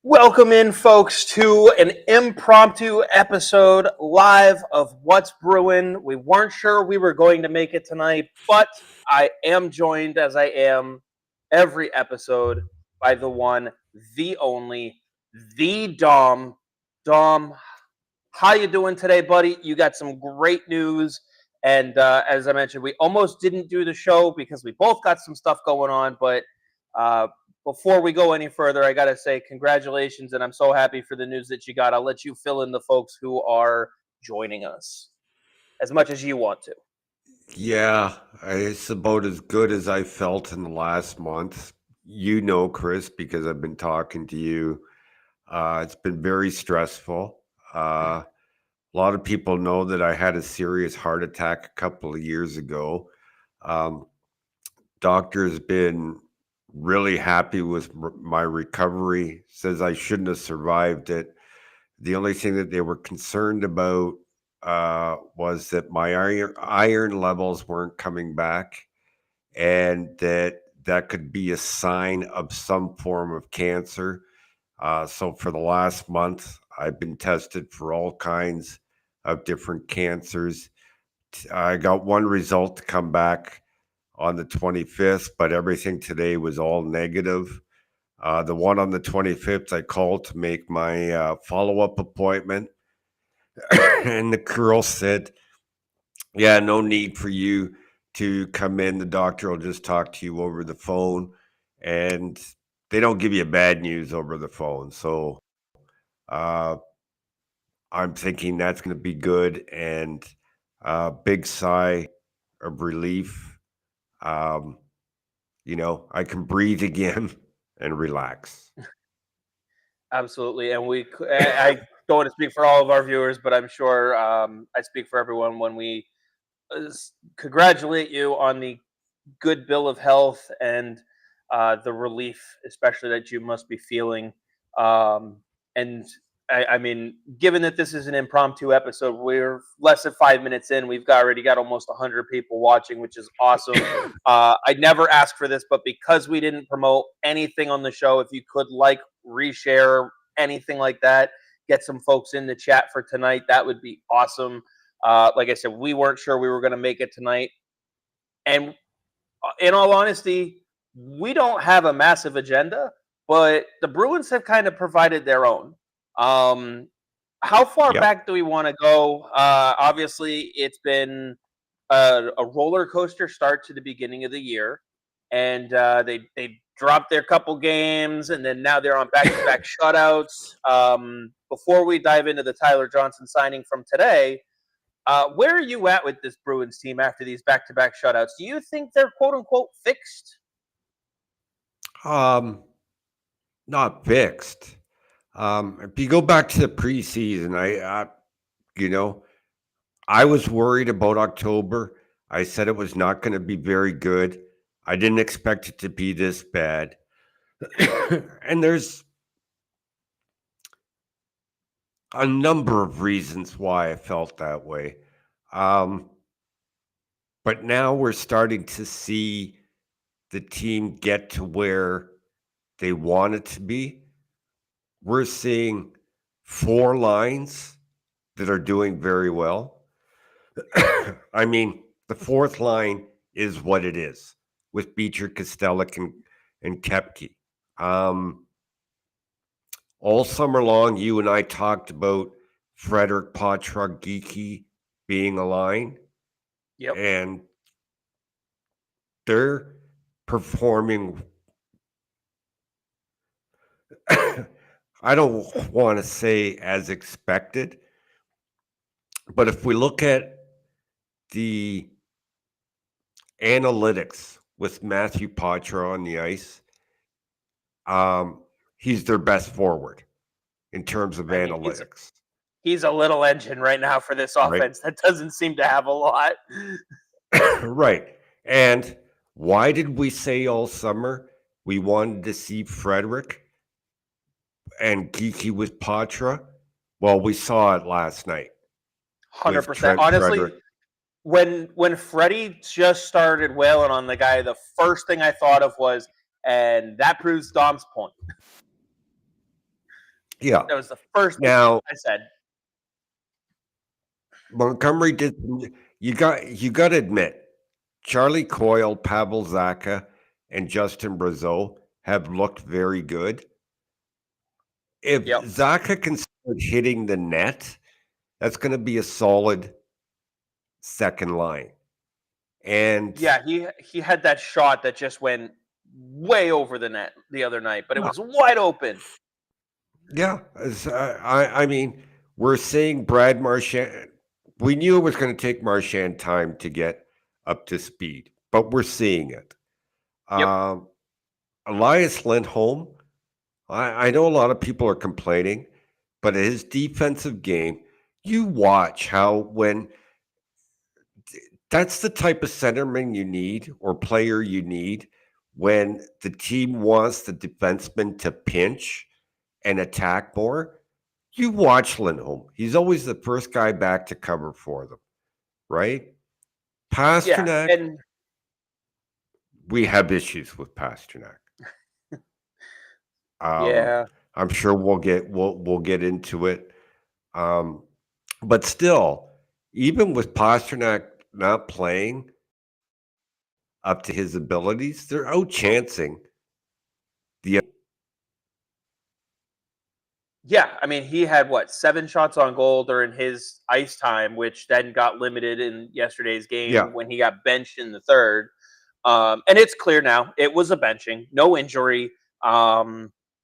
Welcome in, folks, to an impromptu episode live of What's Bruin. We weren't sure we were going to make it tonight, but I am joined, as I am every episode, by the one, the only, the Dom. Dom, how you doing today, buddy? You got some great news, and as I mentioned, we almost didn't do the show because we both got some stuff going on. But uh, before we go any further, I gotta say congratulations, and I'm so happy for the news that you got. I'll let you fill in the folks who are joining us as much as you want to. Yeah, it's about as good as I felt in the last month. You know, Chris, because I've been talking to you. It's been very stressful. A lot of people know that I had a serious heart attack a couple of years ago. Um, Doctor's been really happy with my recovery, says I shouldn't have survived it. The only thing that they were concerned about was that my iron levels weren't coming back, and that could be a sign of some form of cancer. So for the last month, I've been tested for all kinds of different cancers. I got one result to come back on the 25th, but everything today was all negative. The one on the 25th, I called to make my follow up appointment, and the girl said, "Yeah, no need for you to come in. The doctor will just talk to you over the phone." And they don't give you bad news over the phone. So uh, I'm thinking that's going to be good, and big sigh of relief. Um, I can breathe again and relax. Absolutely, and I don't want to speak for all of our viewers, but I'm sure I speak for everyone when we congratulate you on the good bill of health and the relief, especially that you must be feeling. And I mean, given that this is an impromptu episode, we're less than 5 minutes in. We've already got almost 100 people watching, which is awesome. I never asked for this, but because we didn't promote anything on the show, if you could reshare, anything like that, get some folks in the chat for tonight, that would be awesome. Like I said, we weren't sure we were going to make it tonight. And in all honesty, we don't have a massive agenda, but the Bruins have kind of provided their own. Um, how far Yep. back do we want to go? Obviously, it's been a roller coaster start to the beginning of the year, and they dropped their couple games, and then now they're on back-to-back shutouts. Before we dive into the Tyler Johnson signing from today, where are you at with this Bruins team after these back-to-back shutouts? Do you think they're quote unquote fixed? Um, Not fixed. If you go back to the preseason, you know, I was worried about October. I said it was not going to be very good. I didn't expect it to be this bad. And there's a number of reasons why I felt that way. Um, but now we're starting to see the team get to where they want it to be. We're seeing four lines that are doing very well. I mean, the fourth line is what it is with Beecher, Kostelic, and Kepke. Um, all summer long, you and I talked about Frederick, Poitras, Geeky being a line, Yep. and they're performing. I don't want to say as expected, but if we look at the analytics with Matthew Poitras on the ice, um, he's their best forward in terms of I mean, analytics, he's a little engine right now for this right? offense that doesn't seem to have a lot. Right. And why did we say all summer we wanted to see Frederick and Geeky with Poitras? Well, we saw it last night with 100%. Trent Honestly, Frederick. when Freddie just started wailing on the guy, the first thing I thought of was, and that proves Dom's point. Yeah. That was the first thing Now, I said. Montgomery did. You got to admit, Charlie Coyle, Pavel Zacha, and Justin Brazeau have looked very good. If Yep. Zacha can start hitting the net, that's going to be a solid second line. And Yeah, he had that shot that just went way over the net the other night, but it yeah, was wide open. yeah, I mean, we're seeing Brad Marchand. We knew it was going to take Marchand time to get up to speed, but we're seeing it. Yep. Um, Elias Lindholm, I know a lot of people are complaining, but his defensive game, you watch how when that's the type of centerman you need or player you need when the team wants the defenseman to pinch and attack more. You watch Lindholm. He's always the first guy back to cover for them, right? Yeah, Pasternak, and we have issues with Pasternak. Um, yeah, I'm sure we'll get into it. Um, but still, even with Pasternak not playing up to his abilities, they're outchancing the. yeah. I mean, he had what 7 shots on goal during his ice time, which then got limited in yesterday's Yeah. game when he got benched in the third. And it's clear now it was a benching, no injury.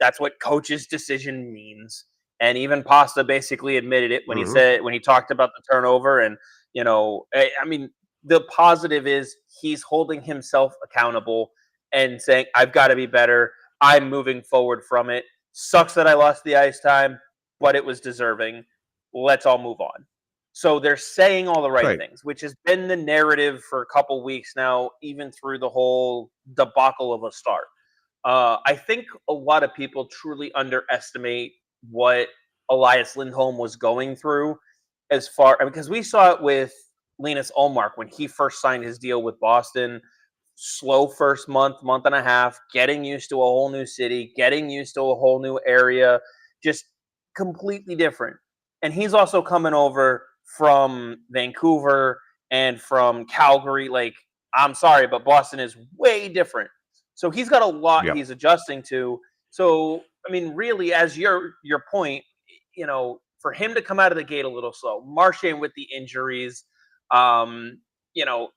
That's what coach's decision means. And even Pasta basically admitted it when he Hmm. said when he talked about the turnover. And I mean, the positive is he's holding himself accountable and saying, "I've got to be better. I'm moving forward from it. Sucks that I lost the ice time, but it was deserving. Let's all move on." So they're saying all the right Right. things, which has been the narrative for a couple weeks now, even through the whole debacle of a start. I think a lot of people truly underestimate what Elias Lindholm was going through as far because we saw it with Linus Ulmark when he first signed his deal with Boston. Slow first month and a half, getting used to a whole new city, getting used to a whole new area, just completely different. And he's also coming over from Vancouver and from Calgary. Like, I'm sorry, but Boston is way different. So he's got a lot Yeah. he's adjusting to. So, I mean, really, as your point, for him to come out of the gate a little slow, Marchand with the injuries, um, you know,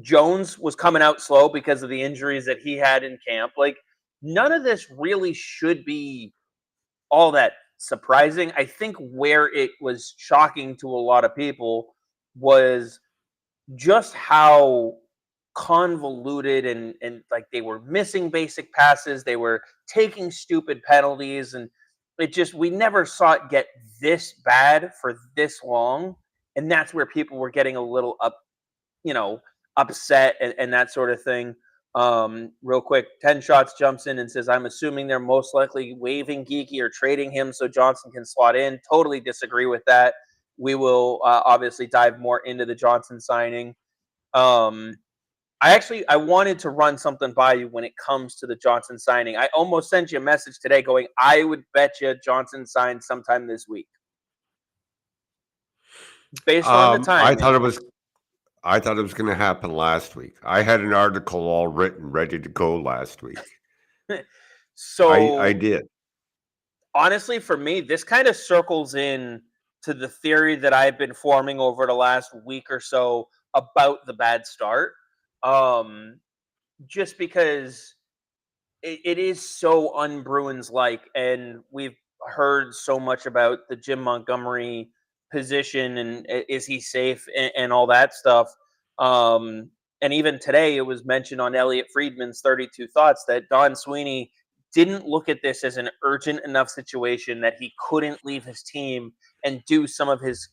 Jones was coming out slow because of the injuries that he had in camp. Like, none of this really should be all that surprising. I think where it was shocking to a lot of people was just how convoluted and like they were missing basic passes, they were taking stupid penalties, and it just we never saw it get this bad for this long. And that's where people were getting a little you know, upset and that sort of thing. Real quick, 10 shots jumps in and says, "I'm assuming they're most likely waiving Geeky or trading him so Johnson can slot in." Totally disagree with that. We will obviously dive more into the Johnson signing. Um, I wanted to run something by you when it comes to the Johnson signing. I almost sent you a message today going, "I would bet you Johnson signs sometime this week," based on the Um, I thought timing. it was I thought it was going to happen last week. I had an article all written, ready to go last week. I So did. honestly, for me, this kind of circles in to the theory that I've been forming over the last week or so about the bad start. Um, just because it is so un-Bruins like, and we've heard so much about the Jim Montgomery position and is he safe and all that stuff. And even today, it was mentioned on Elliot Friedman's 32 Thoughts that Don Sweeney didn't look at this as an urgent enough situation that he couldn't leave his team and do some of his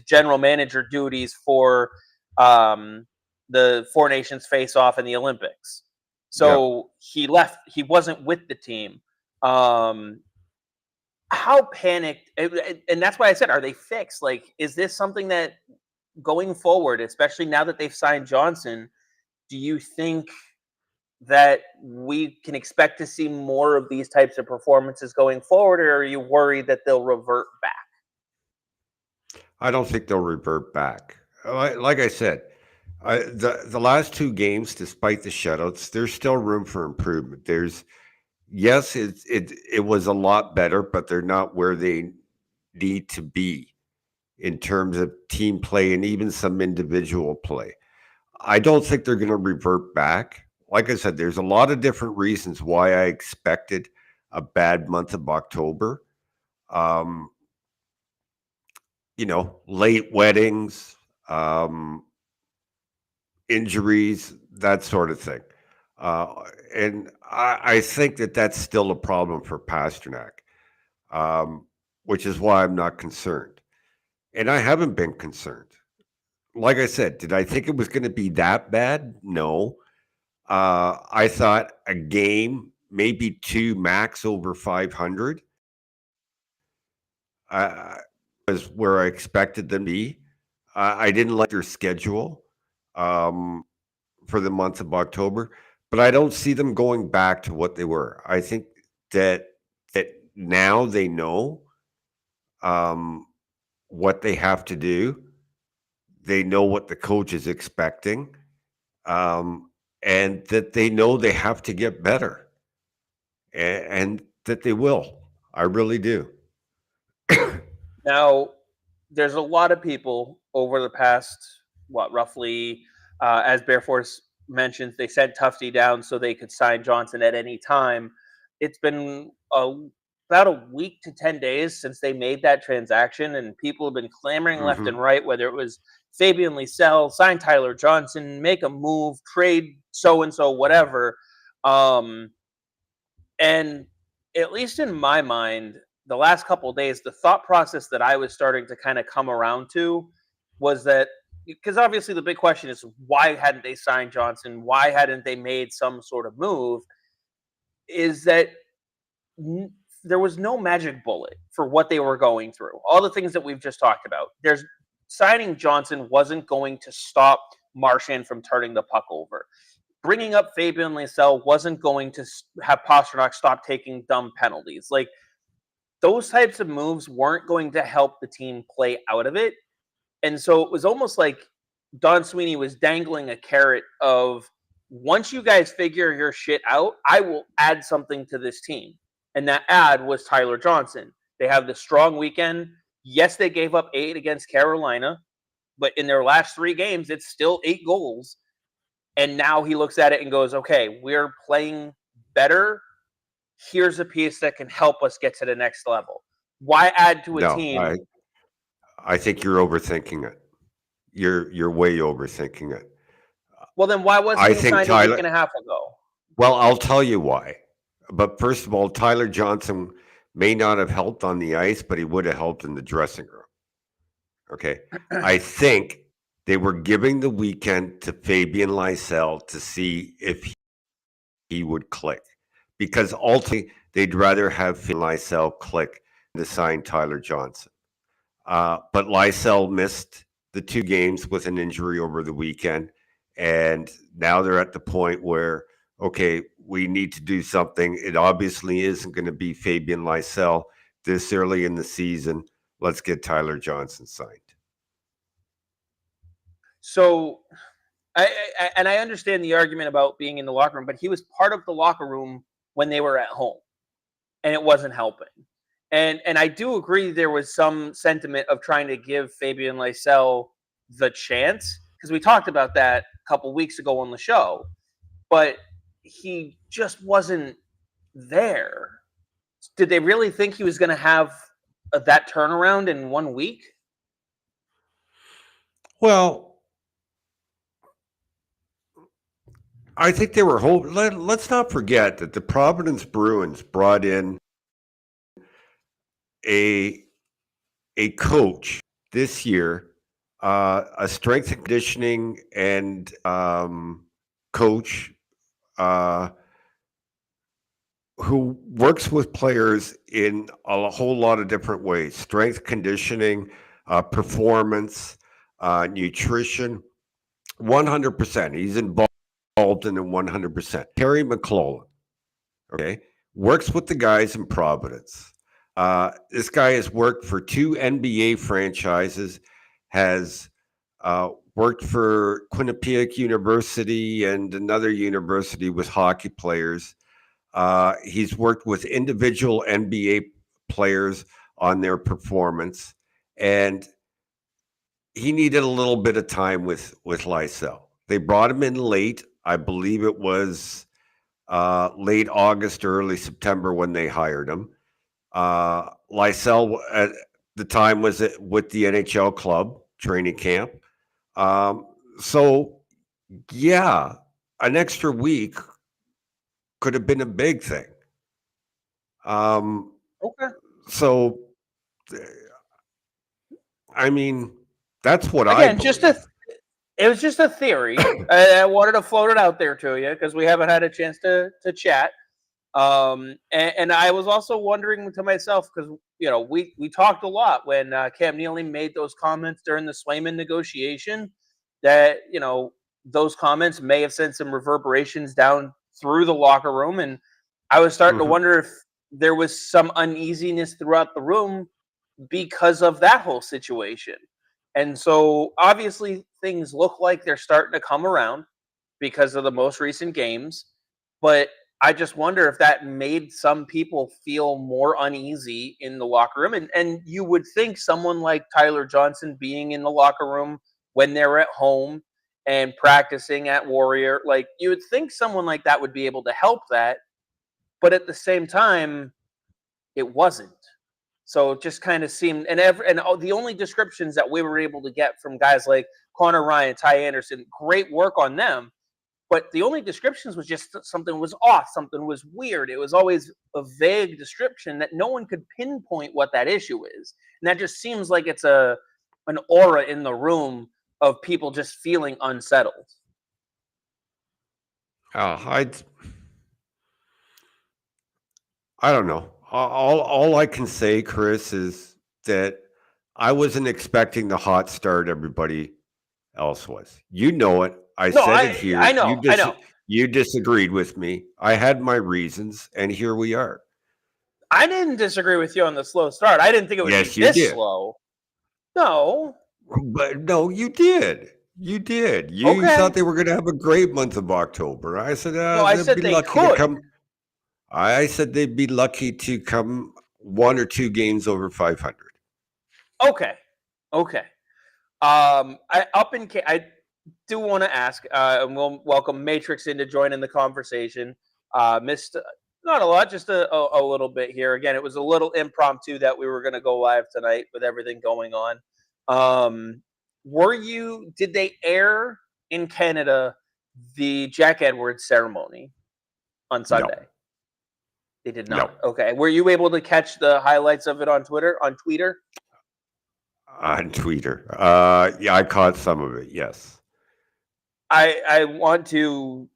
general manager duties for um, the Four Nations face-off in the Olympics. Yeah. So he left. He wasn't with the team. Um, how panicked? And that's why I said, are they fixed? Like, is this something that going forward, especially now that they've signed Johnson, do you think? that we can expect to see more of these types of performances going forward, or are you worried that they'll revert back? I don't think they'll revert back. Like I said, the last two games, despite the shutouts, there's still room for improvement. Yes, it was a lot better, but they're not where they need to be in terms of team play and even some individual play. I don't think they're going to revert back. Like I said, there's a lot of different reasons why I expected a bad month of October. Um, late weddings, um, injuries, that sort of thing. And I think that that's still a problem for Pasternak, um, which is why I'm not concerned. And I haven't been concerned. Like I said, did I think it was going to be that bad? No. I thought a game, maybe two max over 500, was where I expected them to be. I didn't like their schedule for the month of October, but I don't see them going back to what they were. I think that that now they know what they have to do. They know what the coach is expecting, and that they know they have to get better, and that they will. I really do. Now, there's a lot of people over the past, what, roughly, as Bear Force mentions, they sent Tufty down so they could sign Johnson at any time. It's been about a week to 10 days since they made that transaction, and people have been clamoring left and Hmm. right, whether it was Fabian Lysell, sign Tyler Johnson, make a move, trade so and so, whatever. Um, and at least in my mind, the last couple of days, the thought process that I was starting to kind of come around to was that, because obviously the big question is, why hadn't they signed Johnson? Why hadn't they made some sort of move? Is that n- there was no magic bullet for what they were going through. All the things that we've just talked about. There's Signing Johnson wasn't going to stop Marchand from turning the puck over. Bringing up Fabian Lysell wasn't going to have Pasternak stop taking dumb penalties. Like, those types of moves weren't going to help the team play out of it. And so it was almost like Don Sweeney was dangling a carrot of, once you guys figure your shit out, I will add something to this team. And that ad was Tyler Johnson. They have this strong weekend. Yes, they gave up 8 against Carolina, but in their last 3 games, it's still 8 goals. And now he looks at it and goes, okay, we're playing better. Here's a piece that can help us get to the next level. Why add to a No, team? I think you're overthinking it. You're way overthinking it. Well, then why wasn't I he think signed a week Tyler. and a half ago? Well, I'll tell you why. But first of all, Tyler Johnson may not have helped on the ice, but he would have helped in the dressing room. Okay. I think they were giving the weekend to Fabian Lysell to see if he would click. Because ultimately, they'd rather have Fabian Lysell click than to sign Tyler Johnson. But Lysell missed the 2 games with an injury over the weekend. And now they're at the point where, okay, we need to do something. It obviously isn't going to be Fabian Lysell this early in the season. Let's get Tyler Johnson signed. So, and I understand the argument about being in the locker room, but he was part of the locker room when they were at home, and it wasn't helping. And I do agree there was some sentiment of trying to give Fabian Lysell the chance, because we talked about that a couple weeks ago on the show, but he just wasn't there. Did they really think he was going to have that turnaround in 1 week? Well, I think they were hoping. Let's not forget that the Providence Bruins brought in a a coach this year, a strength and conditioning and coach uh, who works with players in a whole lot of different ways: strength conditioning, performance, nutrition. 100%. He's involved involved in it 100%. Terry McClellan, okay, works with the guys in Providence. This guy has worked for 2 NBA franchises, has worked for Quinnipiac University and another university with hockey players. He's worked with individual NBA players on their performance, and he needed a little bit of time with Lysell. They brought him in late. I believe it was late August, early September when they hired him. Lysell at the time was with the NHL club training camp. So, yeah, an extra week could have been a big thing. Okay. So, I mean, that's what Again, I believe. it was just a theory. I wanted to float it out there to you because we haven't had a chance to chat. And I was also wondering to myself because we talked a lot when Cam Neely made those comments during the Swayman negotiation that those comments may have sent some reverberations down through the locker room, and I was starting to wonder if there was some uneasiness throughout the room because of that whole situation. And so obviously things look like they're starting to come around because of the most recent games. But I just wonder if that made some people feel more uneasy in the locker room. And you would think someone like Tyler Johnson being in the locker room when they're at home and practicing at Warrior, like you would think someone like that would be able to help that. But at the same time, it wasn't. So it just kind of seemed, the only descriptions that we were able to get from guys like Connor Ryan, Ty Anderson, great work on them. But the only descriptions was just something was off, something was weird. It was always a vague description that no one could pinpoint what that issue is. And that just seems like it's an aura in the room of people just feeling unsettled. I don't know. All I can say, Chris, is that I wasn't expecting the hot start everybody else was. You know it. I said it here. I know. You disagreed with me. I had my reasons, and here we are. I didn't disagree with you on the slow start. I didn't think it would be this slow. No. But no, you did. You did. You thought they were going to have a great month of October. I said, no, I said they could. To come. I said they'd be lucky to come 1 or 2 games over 500. Okay. I do want to ask, and we'll welcome Matrix in to join in the conversation. Missed not a lot, just a little bit here. Again, it was a little impromptu that we were going to go live tonight with everything going on. Did they air in Canada the Jack Edwards ceremony on Sunday? No. They did not. No. Okay. Were you able to catch the highlights of it on Twitter? On Tweeter? Yeah, I caught some of it. Yes. I want to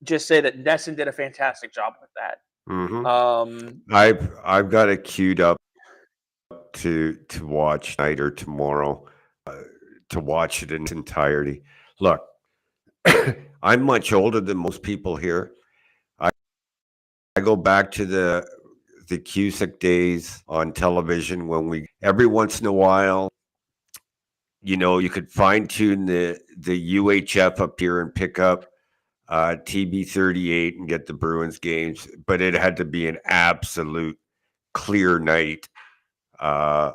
just say that Nesson did a fantastic job with that. I've got it queued up to watch tonight or tomorrow to watch it in its entirety. Look, I'm much older than most people here. I go back to the Cusick days on television when every once in a while, you could fine tune the UHF up here and pick up TB38 and get the Bruins games, but it had to be an absolute clear night to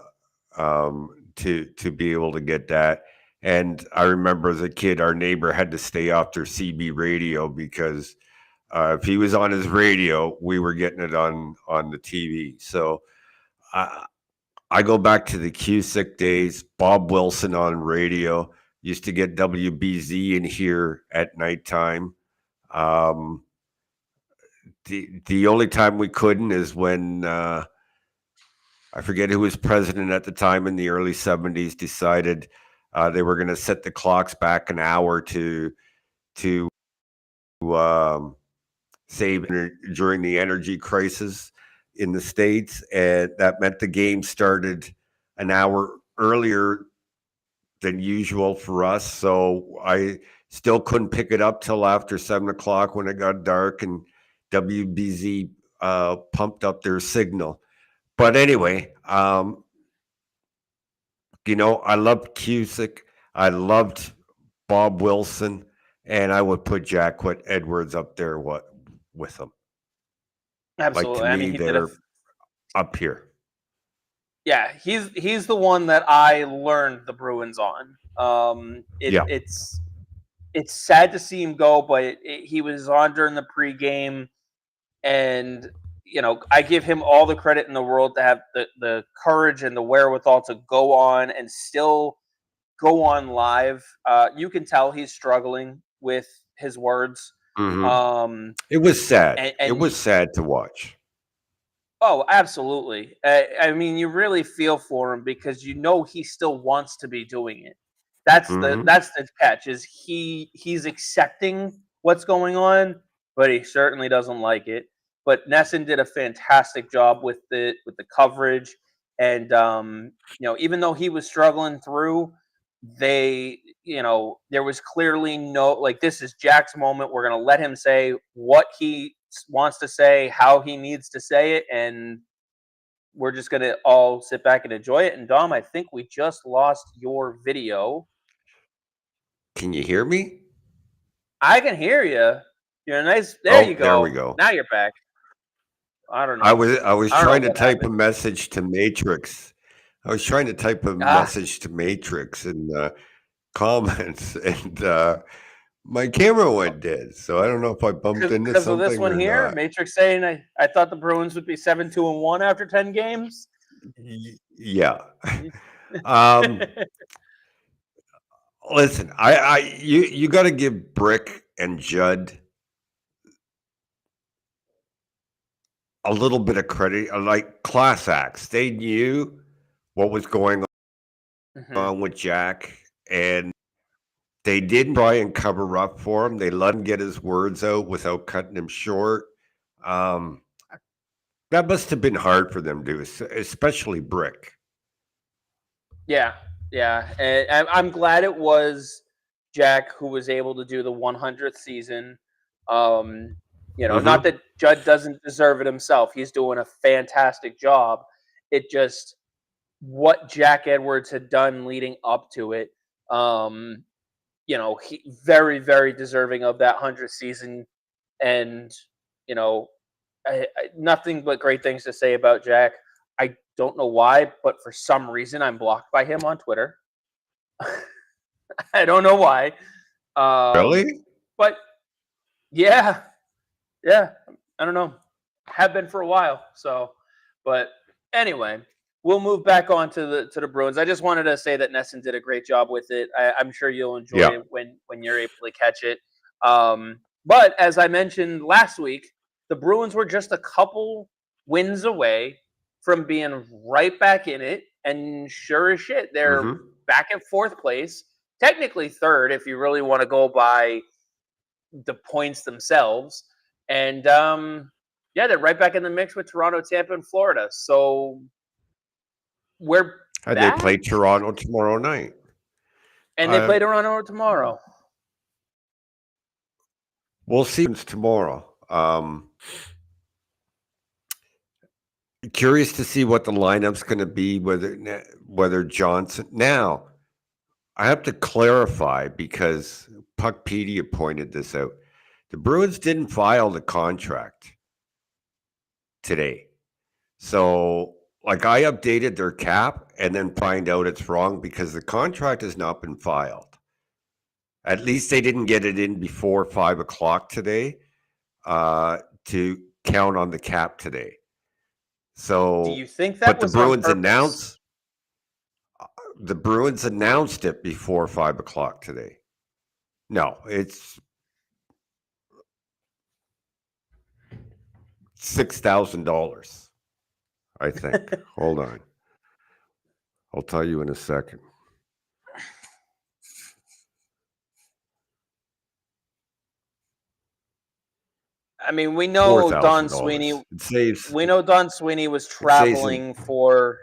be able to get that. And I remember as a kid, our neighbor had to stay off their CB radio because if he was on his radio, we were getting it on the TV. So I go back to the Cusick days. Bob Wilson on radio used to get WBZ in here at nighttime. The only time we couldn't is when I forget who was president at the time in the early 70s decided they were going to set the clocks back an hour to save during the energy crisis in the States, and that meant the game started an hour earlier than usual for us. So Still couldn't pick it up till after 7 o'clock when it got dark and WBZ pumped up their signal. But anyway, I loved Cusick. I loved Bob Wilson, and I would put Jack Edwards up there with them. Like, to Absolutely. I mean, me, he did a they're up here. yeah. He's the one that I learned the Bruins on. Yeah. It's sad to see him go, but he was on during the pregame, and I give him all the credit in the world to have the courage and the wherewithal to go on and still go on live. You can tell he's struggling with his words. Mm-hmm. It was sad. And it was sad to watch. Oh, absolutely. I mean, you really feel for him because he still wants to be doing it. That's the catch. Is he's accepting what's going on, but he certainly doesn't like it. But Nesson did a fantastic job with the coverage, and even though he was struggling through, there was clearly this is Jack's moment. We're gonna let him say what he wants to say, how he needs to say it, and we're just gonna all sit back and enjoy it. And Dom, I think we just lost your video. Can you hear me? I can hear you. You're nice. There you go. There we go. Now you're back. I don't know. I was trying to type a message to Matrix. I was trying to type a message to Matrix in the comments, and my camera went dead. So I don't know if I bumped into something because of this one here. Not. Matrix saying I thought the Bruins would be 7-2-1 after 10 games. Yeah. Listen, you got to give Brick and Judd a little bit of credit, like class acts. They knew what was going on with Jack, and they didn't try and cover up for him. They let him get his words out without cutting him short. That must have been hard for them to do, especially Brick. Yeah. And I'm glad it was Jack who was able to do the 100th season. Not that Judd doesn't deserve it himself. He's doing a fantastic job. It just what Jack Edwards had done leading up to it. He very, very deserving of that 100th season, and nothing but great things to say about Jack. I don't know why, but for some reason I'm blocked by him on Twitter. I don't know why. Really? But yeah, I don't know. Have been for a while. So, but anyway, we'll move back on to the Bruins. I just wanted to say that Nesson did a great job with it. I'm sure you'll enjoy it when you're able to catch it. But as I mentioned last week, the Bruins were just a couple wins away from being right back in it. And sure as shit, they're back at fourth place. Technically third, if you really want to go by the points themselves. And they're right back in the mix with Toronto, Tampa, and Florida. So we're back. They play Toronto tomorrow night. And they play Toronto tomorrow. We'll see tomorrow. Curious to see what the lineup's going to be, whether Johnson. Now, I have to clarify because Puckpedia pointed this out. The Bruins didn't file the contract today. So, I updated their cap and then find out it's wrong because the contract has not been filed. At least they didn't get it in before 5 o'clock today to count on the cap today. So, do you think that was the Bruins on purpose? The Bruins announced it before 5 o'clock today. No, it's $6,000, I think. Hold on. I'll tell you in a second. I mean, we know Don Sweeney. We know Don Sweeney was traveling for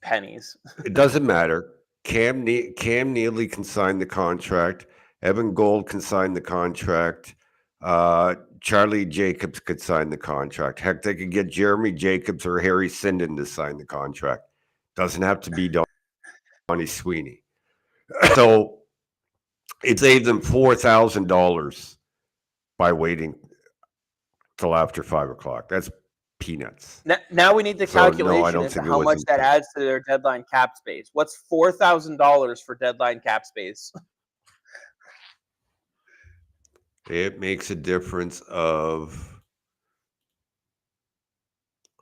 pennies. It doesn't matter. Cam Neely can sign the contract. Evan Gold can sign the contract. Charlie Jacobs could sign the contract. Heck, they could get Jeremy Jacobs or Harry Sinden to sign the contract. Doesn't have to be Donnie Sweeney. So it saved them $4,000 by waiting till after 5 o'clock. That's peanuts. Now we need the So, no, I calculation don't into think it how was much that intentional. adds to their deadline cap space. What's $4,000 for deadline cap space? It makes a difference of,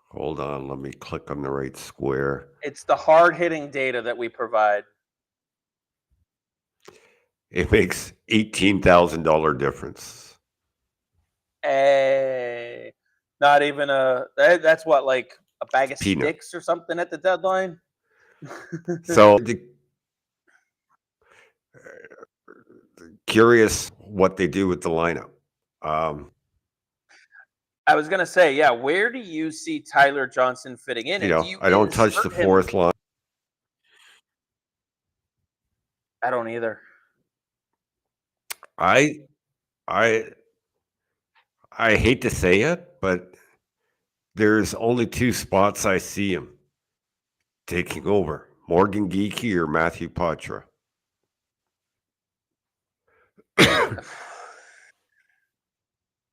hold on, let me click on the right square. It's the hard-hitting data that we provide. It makes $18,000 difference. Not even that's what, like a bag of Peanut. sticks or something at the deadline. So curious what they do with the lineup. I was gonna say, yeah, where do you see Tyler Johnson fitting in? And do you I don't touch the insert him? fourth line. I don't either. I hate to say it, but there's only two spots I see him taking over: Morgan Geekie or Matthew Poitras.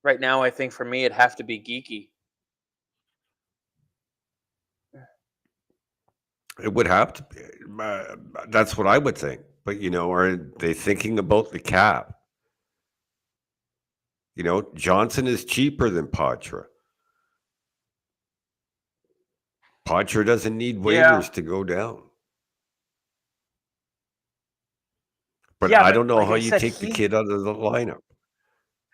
Right now, I think for me, it'd have to be Geeky. It would have to be. That's what I would think. But, are they thinking about the cap? Johnson is cheaper than Poitras. Poitras doesn't need waivers to go down. But I don't know how you take the kid out of the lineup.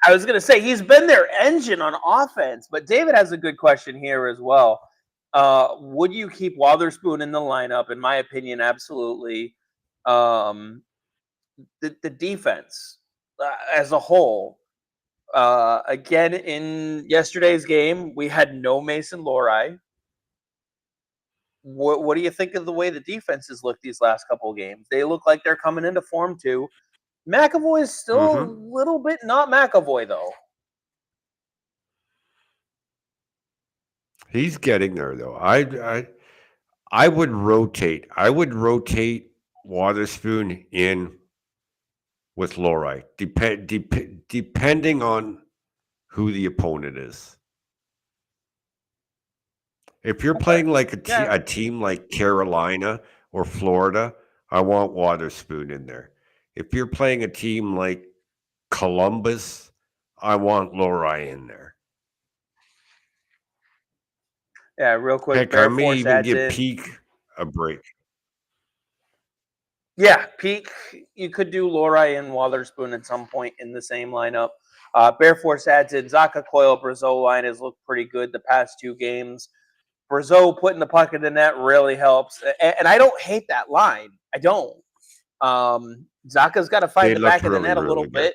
I was going to say, he's been their engine on offense, but David has a good question here as well. Would you keep Wotherspoon in the lineup? In my opinion, absolutely. The defense as a whole, again, in yesterday's game, we had no Mason Lohrei. What do you think of the way the defenses look these last couple of games? They look like they're coming into form too. McAvoy is still a little bit not McAvoy, though. He's getting there, though. I would rotate. I would rotate Wotherspoon in with Lohrei, depending on who the opponent is. If you're playing like a team like Carolina or Florida, I want Wotherspoon in there. If you're playing a team like Columbus, I want Lohrei in there. Yeah, real quick. Heck, I may even give Peak a break. Yeah, Peak, you could do Lohrei and Wotherspoon at some point in the same lineup. Bear Force adds in Zacha Coyle. Brazeau line has looked pretty good the past two games. Brazeau putting the puck in the net really helps. And I don't hate that line. I don't. Zacha's got to find the back of the net a little bit.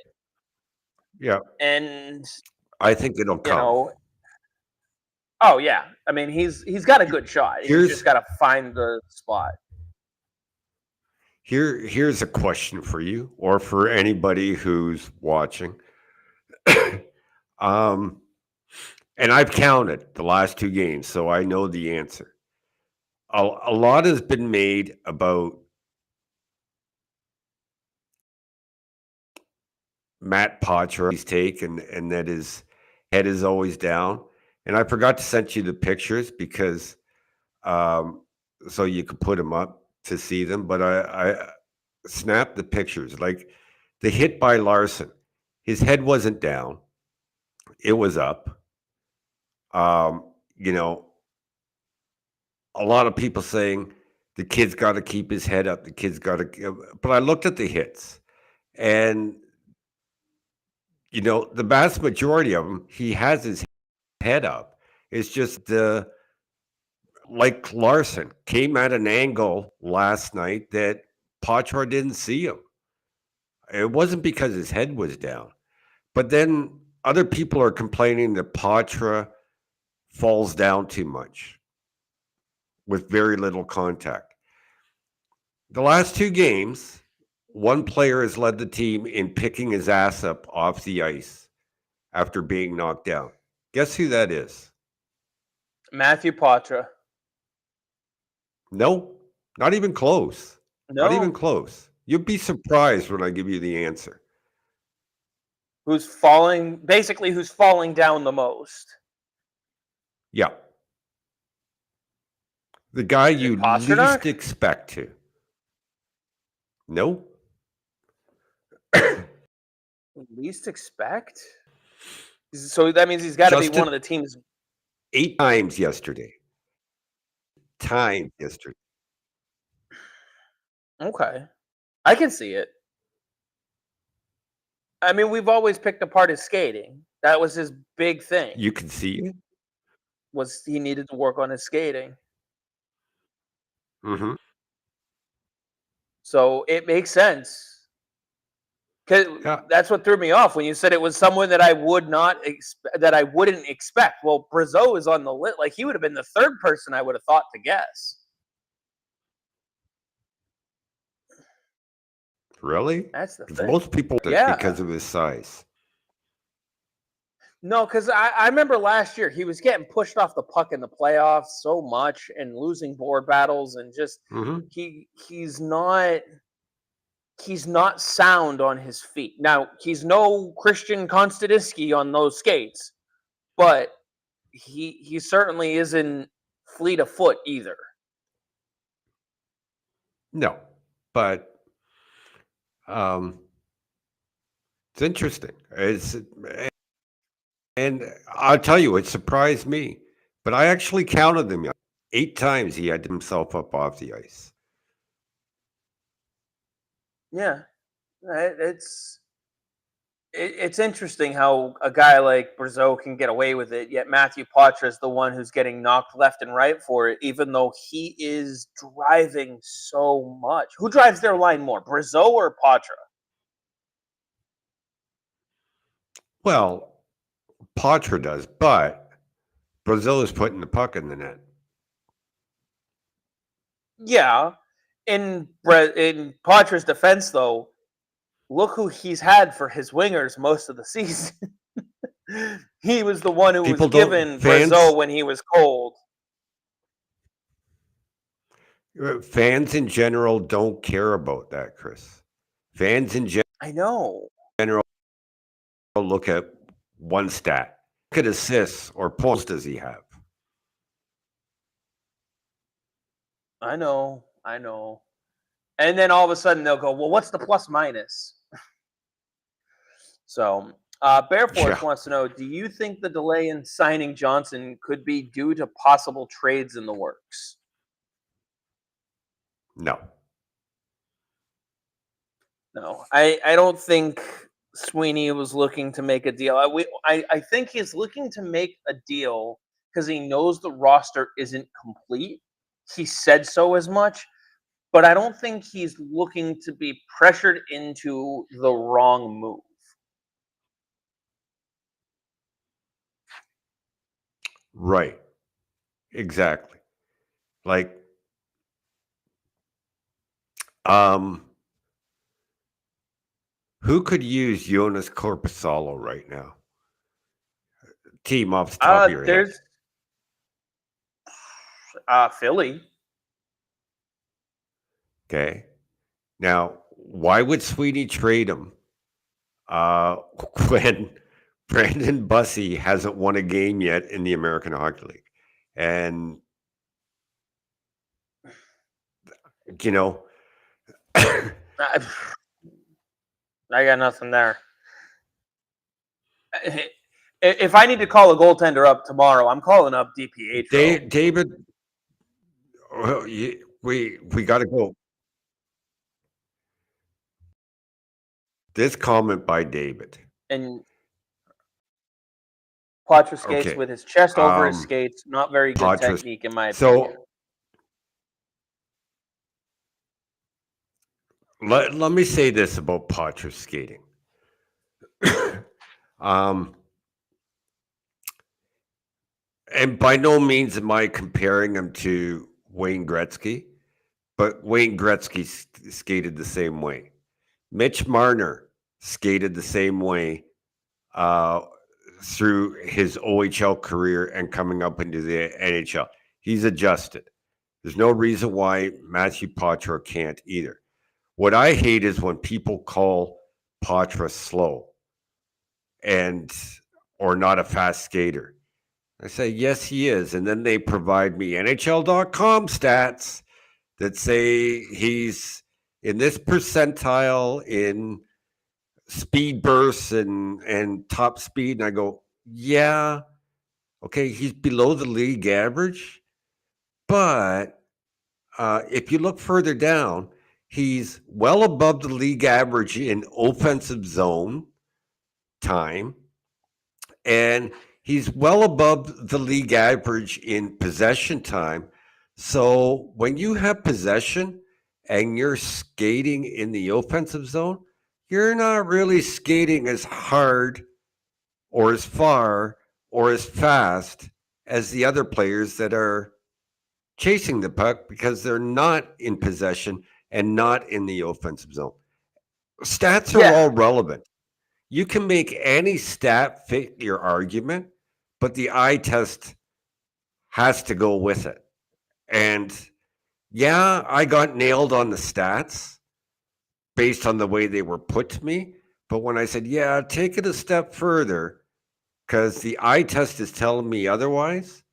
Yeah. And I think it'll come. Oh, yeah. I mean, he's got a good shot. He's just got to find the spot. Here's a question for you or for anybody who's watching. And I've counted the last two games, so I know the answer. A lot has been made about Matt Poitras' take and that his head is always down. And I forgot to send you the pictures because so you could put them up to see them. But I snapped the pictures. Like the hit by Larson, his head wasn't down. It was up. A lot of people saying the kid's got to keep his head up. The kid's got to. But I looked at the hits, and the vast majority of them, he has his head up. It's just like Larson came at an angle last night that Poitras didn't see him. It wasn't because his head was down, but then other people are complaining that Poitras falls down too much with very little contact. The last two games, one player has led the team in picking his ass up off the ice after being knocked down. Guess who that is? Matthew Poitras. No, not even close. Not even No. close. You'll be surprised when I give you the answer. Who's falling down the most? Yeah. The guy Is it you Pasternak? least expect to. No. Least expect? So that means he's got to be Justin one of the team's. 8 times yesterday. Times yesterday. Okay, I can see it. I mean, we've always picked apart his skating. That was his big thing. You can see it. Was he needed to work on his skating? Mm-hmm. So it makes sense. Cause Yeah. that's what threw me off when you said it was someone that I wouldn't expect. Well, Brazeau is on the list. Like, he would have been the third person I would have thought to guess. Really? That's the 'Cause thing. most people think Yeah. because of his size. No, because I remember last year he was getting pushed off the puck in the playoffs so much and losing board battles, and just Mm-hmm. he's not sound on his feet. Now, he's no Christian Konstantinsky on those skates, but he certainly isn't fleet of foot either. No, but it's interesting. And I'll tell you, it surprised me. But I actually counted them 8 times he had himself up off the ice. Yeah, it's interesting how a guy like Brazeau can get away with it, yet Matthew Poitras is the one who's getting knocked left and right for it, even though he is driving so much. Who drives their line more, Brazeau or Poitras? Well, Poitras does, but Brazil is putting the puck in the net. Yeah, in Poitras' defense, though, look who he's had for his wingers most of the season. He was the one who People was don't given fans Brazeau when he was cold. fans in general don't care about that, Chris. Fans in I know. general look at one stat. Look at assists or points does he have? I know. And then all of a sudden they'll go, well, what's the plus minus? So, Bear Force Yeah. wants to know, do you think the delay in signing Johnson could be due to possible trades in the works? No. No, I don't think Sweeney was looking to make a deal. I think he's looking to make a deal because he knows the roster isn't complete. He said so as much, but I don't think he's looking to be pressured into the wrong move. Right. Exactly. Like who could use Jonas Corpusalo right now? Team off the top of your head. There's Philly. Okay. Now, why would Sweeney trade him when Brandon Bussey hasn't won a game yet in the American Hockey League? And, you know, I got nothing there. If I need to call a goaltender up tomorrow, I'm calling up DiPietro. David, well, we got to go. This comment by David. And Poitras skates Okay. with his chest over his skates. Not very good Poitras. technique, in my opinion. So let me say this about Poitras skating. And by no means am I comparing him to Wayne Gretzky, but Wayne Gretzky skated the same way. Mitch Marner skated the same way uh, through his OHL career and coming up into the NHL. He's adjusted. There's no reason why Matthew Poitras can't either. What I hate is when people call Poitras slow and or not a fast skater. I say, yes, he is. And then they provide me NHL.com stats that say he's in this percentile in speed bursts and top speed. And I go, yeah, okay, he's below the league average. But if you look further down, he's well above the league average in offensive zone time. And he's well above the league average in possession time. So when you have possession and you're skating in the offensive zone, you're not really skating as hard or as far or as fast as the other players that are chasing the puck because they're not in possession and not in the offensive zone. Stats are Yeah, all relevant. You can make any stat fit your argument, but the eye test has to go with it. And yeah, I got nailed on the stats based on the way they were put to me. But when I said, yeah, take it a step further, because the eye test is telling me otherwise,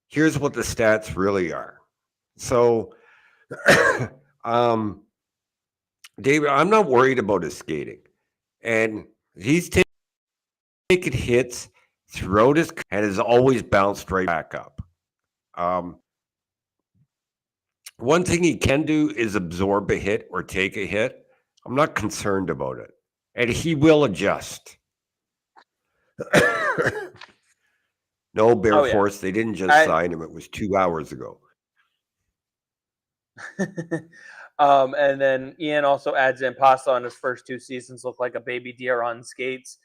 here's what the stats really are. So, David, I'm not worried about his skating. And he's taken hits throughout his and has always bounced right back up. One thing he can do is absorb a hit or take a hit. I'm not concerned about it. And he will adjust. No, Bear oh yeah. Force, they didn't just I, sign him. It was 2 hours ago. and then Ian also adds in Pasta on his first 2 seasons looked like a baby deer on skates.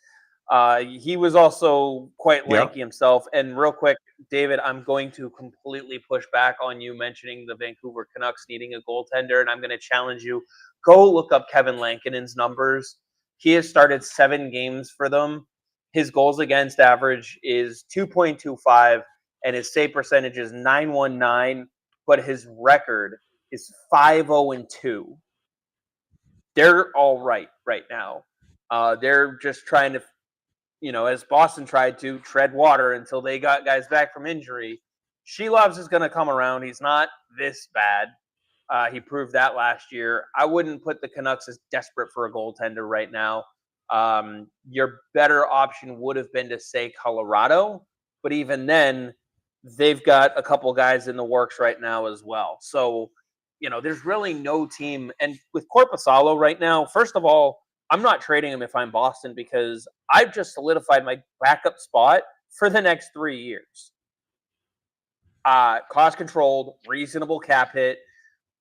He was also quite Yeah. lanky himself. And real quick, David, I'm going to completely push back on you mentioning the Vancouver Canucks needing a goaltender, and I'm going to challenge you. Go look up Kevin Lankinen's numbers. He has started 7 games for them. His goals against average is 2.25, and his save percentage is 919, but his record is 5-0-2. They're all right now. They're just trying to, as Boston tried to tread water until they got guys back from injury. Shelovs is going to come around. He's not this bad. He proved that last year. I wouldn't put the Canucks as desperate for a goaltender right now. Your better option would have been to say Colorado, but even then, they've got a couple guys in the works right now as well. So, there's really no team. And with Korpisalo right now, first of all, I'm not trading him if I'm Boston because I've just solidified my backup spot for the next 3 years. Cost controlled, reasonable cap hit.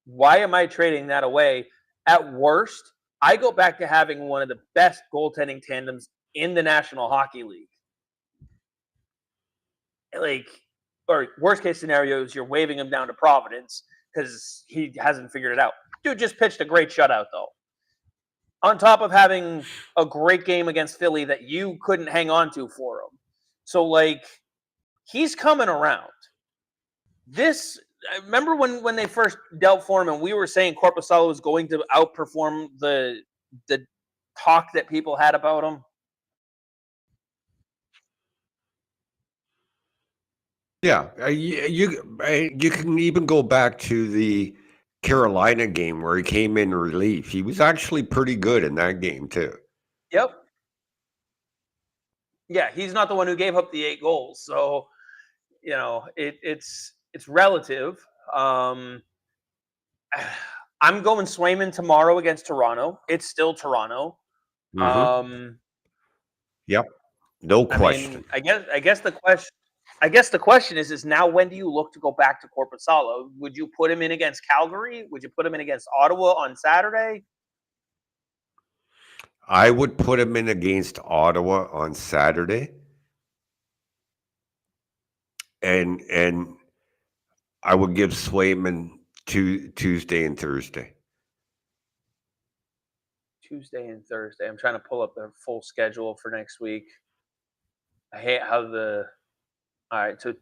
Why am I trading that away? At worst, I go back to having one of the best goaltending tandems in the National Hockey League. Or worst case scenario is you're waving him down to Providence because he hasn't figured it out. Dude just pitched a great shutout, though. On top of having a great game against Philly that you couldn't hang on to for him. So, he's coming around. I remember when they first dealt for him and we were saying Korpisalo was going to outperform the talk that people had about him. Yeah. You can even go back to the Carolina game where he came in relief. He was actually pretty good in that game, too. Yep. Yeah, he's not the one who gave up the 8 goals. So, it's relative. I'm going Swayman tomorrow against Toronto. It's still Toronto. Mm-hmm. Yep. No question. I guess the question is now when do you look to go back to Korpisalo? Would you put him in against Calgary? Would you put him in against Ottawa on Saturday? I would put him in against Ottawa on Saturday. And I would give Swayman Tuesday and Thursday. Tuesday and Thursday. I'm trying to pull up the full schedule for next week. I hate how the all right. So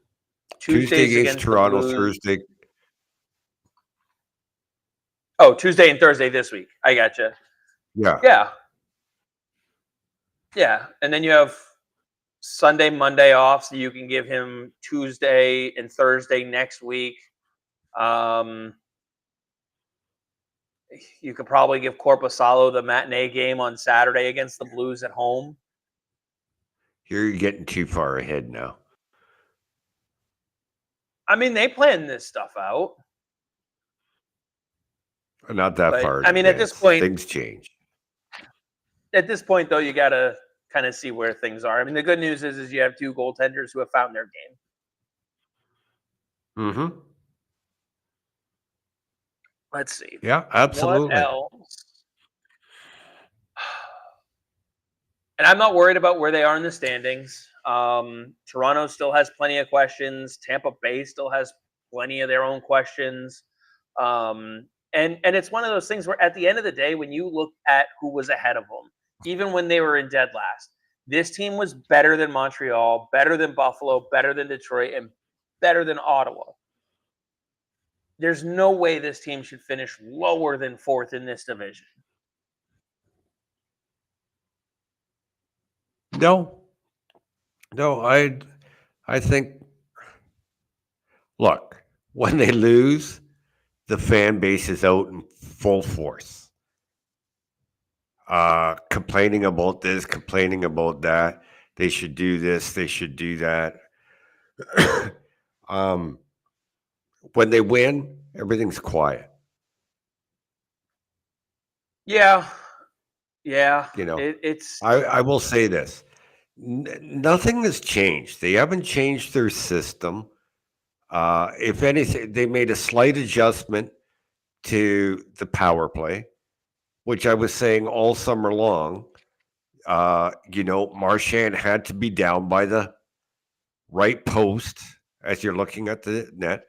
Tuesday Tuesdays against against the Toronto, Blues. Thursday. Oh, Tuesday and Thursday this week. I gotcha. Yeah. Yeah, yeah. And then you have Sunday, Monday off, so you can give him Tuesday and Thursday next week. Um, you could probably give Corpusalo the matinee game on Saturday against the Blues at home. Here you're getting too far ahead now. I mean, they plan this stuff out. Not that But far in I mean, advance. Things change. at this point, though, you got to kind of see where things are. I mean, the good news is you have two goaltenders who have found their game. Mm-hmm. Let's see. Yeah, What absolutely. else? And I'm not worried about where they are in the standings. Toronto still has plenty of questions. Tampa Bay still has plenty of their own questions. And it's one of those things where at the end of the day, when you look at who was ahead of them, even when they were in dead last, this team was better than Montreal, better than Buffalo, better than Detroit, and better than Ottawa. There's no way this team should finish lower than fourth in this division. No, I think. Look, when they lose, the fan base is out in full force, complaining about this, complaining about that. They should do this. They should do that. When they win, everything's quiet. Yeah, it's I will say this: nothing has changed. They haven't changed their system. If anything, they made a slight adjustment to the power play, which I was saying all summer long. Marchand had to be down by the right post as you're looking at the net.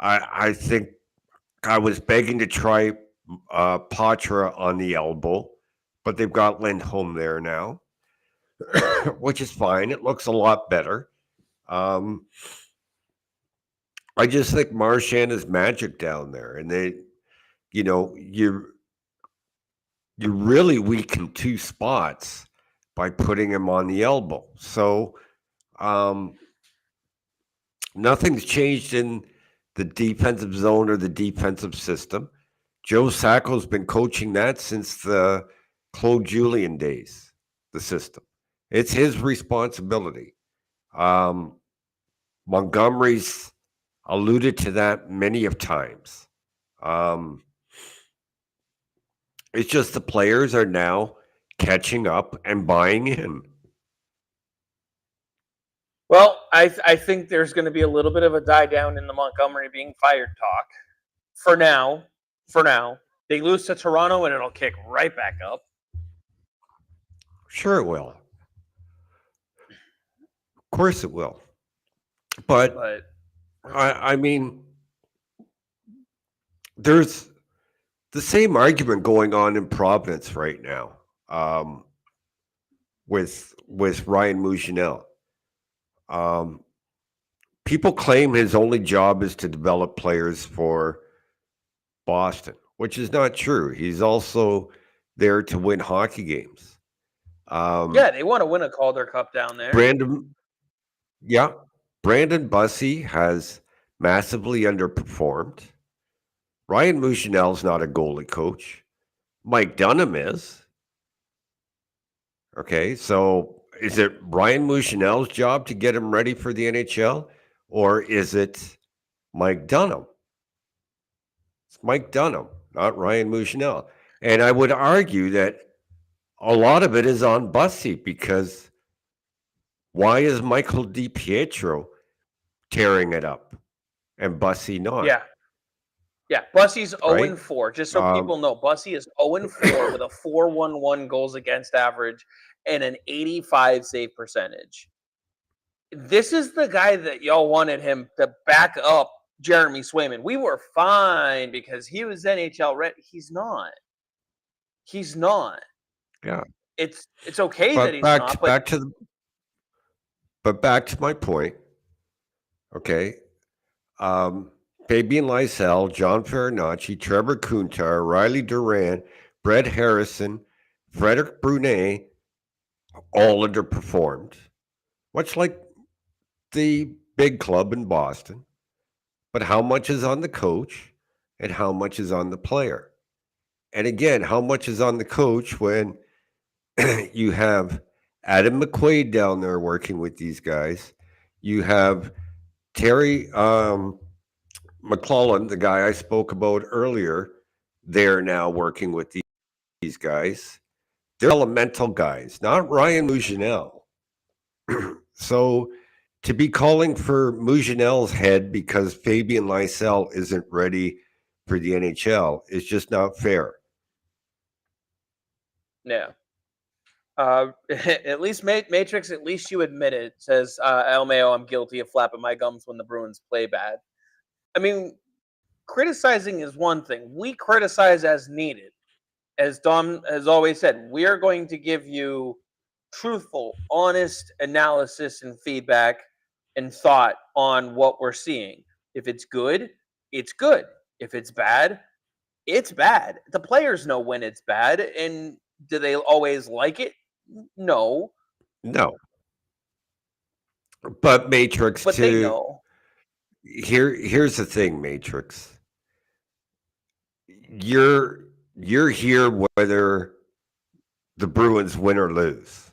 I think I was begging to try Patra on the elbow, but they've got Lindholm there now, which is fine. It looks a lot better. I just think Marchand is magic down there, and you really weaken two spots by putting him on the elbow. So nothing's changed in the defensive zone or the defensive system. Joe Sacco's been coaching that since the Claude Julien days, the system. It's his responsibility. Montgomery's alluded to that many of times. It's just the players are now catching up and buying in. well, I think there's going to be a little bit of a die down in the Montgomery being fired talk. For now, they lose to Toronto and it'll kick right back up. Sure it will. Of course it will. But I mean, there's the same argument going on in Providence right now with Ryan Mougenel. People claim his only job is to develop players for Boston, which is not true. He's also there to win hockey games. They want to win a Calder Cup down there. Brandon Bussey has massively underperformed. Ryan Mougenel's not a goalie coach. Mike Dunham is. Okay, so is it Ryan Mougenel's job to get him ready for the NHL, or is it Mike Dunham? It's Mike Dunham, not Ryan Mougenel. And I would argue that a lot of it is on Bussey, because why is Michael DiPietro tearing it up and Bussey not? Yeah, Bussey's Right? 0-4. Just so people know, Bussey is 0-4 with a 4.11 goals against average and an 85 save percentage. This is the guy that y'all wanted him to back up Jeremy Swayman. We were fine because he was NHL ready. He's not. Yeah. It's okay that But he's not, but back to my point. Okay. Um, Fabian Lysell, John Farinacci, Trevor Kuntar, Riley Duran, Brett Harrison, Frederick Brunet all underperformed, much like the big club in Boston. But how much is on the coach and how much is on the player? And again, how much is on the coach when you have Adam McQuaid down there working with these guys? You have Terry McClellan, the guy I spoke about earlier, they're now working with these guys. They're elemental guys, not Ryan Muginel. So to be calling for Muginel's head because Fabian Lysell isn't ready for the NHL is just not fair. yeah. At least Matrix. At least you admit it. Says El Mayo, I'm guilty of flapping my gums when the Bruins play bad. I mean, criticizing is one thing. We criticize as needed. As Dom has always said, we are going to give you truthful, honest analysis and feedback and thought on what we're seeing. If it's good, it's good. If it's bad, it's bad. The players know when it's bad, and do they always like it? No, No. But Matrix but they to know. here's the thing, Matrix. You're you're here whether the Bruins win or lose.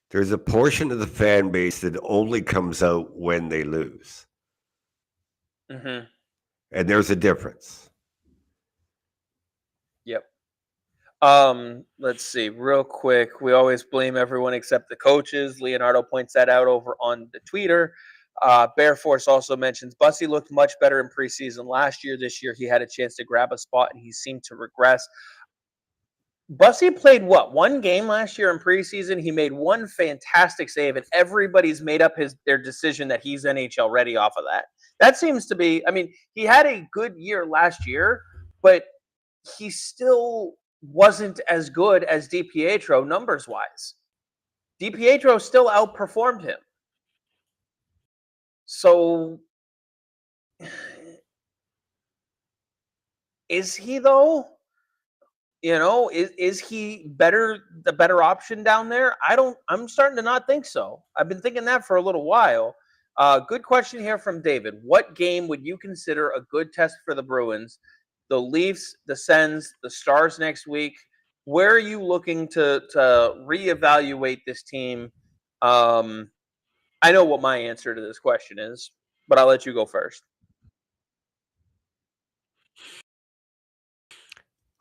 There's a portion of the fan base that only comes out when they lose. Hmm. And there's a difference. Yep. Let's see, real quick. We always blame everyone except the coaches. Leonardo points that out over on the Twitter. Bear Force also mentions Bussy looked much better in preseason last year. This year, he had a chance to grab a spot and he seemed to regress. Bussy played what, one game last year in preseason? He made one fantastic save, and everybody's made up their decision that he's NHL ready off of that. That seems to be. I mean, he had a good year last year, but he still wasn't as good as DiPietro numbers wise. DiPietro still outperformed him. So is he though? Is he the better option down there? I'm starting to not think so. I've been thinking that for a little while. Good question here from David. What game would you consider a good test for the Bruins? The Leafs, the Sens, the Stars next week. Where are you looking to reevaluate this team? I know what my answer to this question is, but I'll let you go first.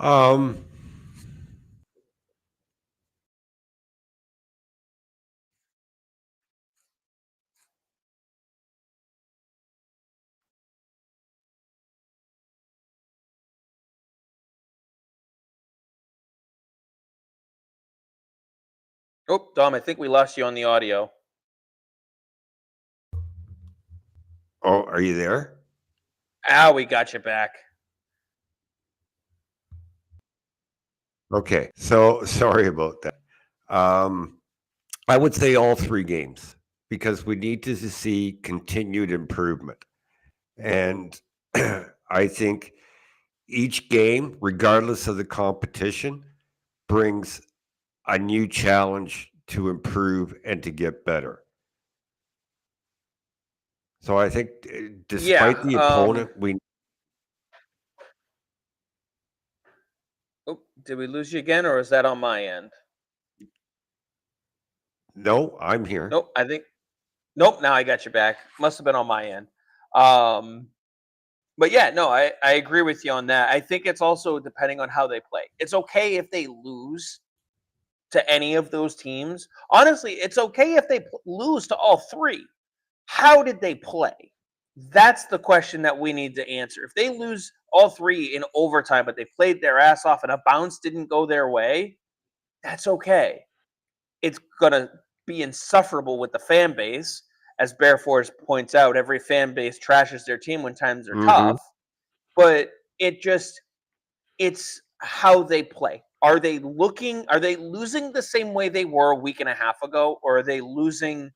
Um, Oh, Dom, I think we lost you on the audio. oh, are you there? We got you back. Okay. So sorry about that. Um, I would say all three games because we need to see continued improvement. And I think each game, regardless of the competition, brings a new challenge to improve and to get better. So I think despite Yeah. the opponent, we Oh, did we lose you again, or is that on my end? no, I'm here. Nope. I think. Nope. Now I got you back. Must have been on my end. Um, but yeah, no, I agree with you on that. I think it's also depending on how they play. It's okay if they lose to any of those teams. Honestly, it's okay if they lose to all three. How did they play? That's the question that we need to answer. If they lose all three in overtime, but they played their ass off and a bounce didn't go their way, that's okay. It's going to be insufferable with the fan base. As Bear Force points out, every fan base trashes their team when times are Mm-hmm. tough, but it's how they play. Are they losing the same way they were a week and a half ago, or are they losing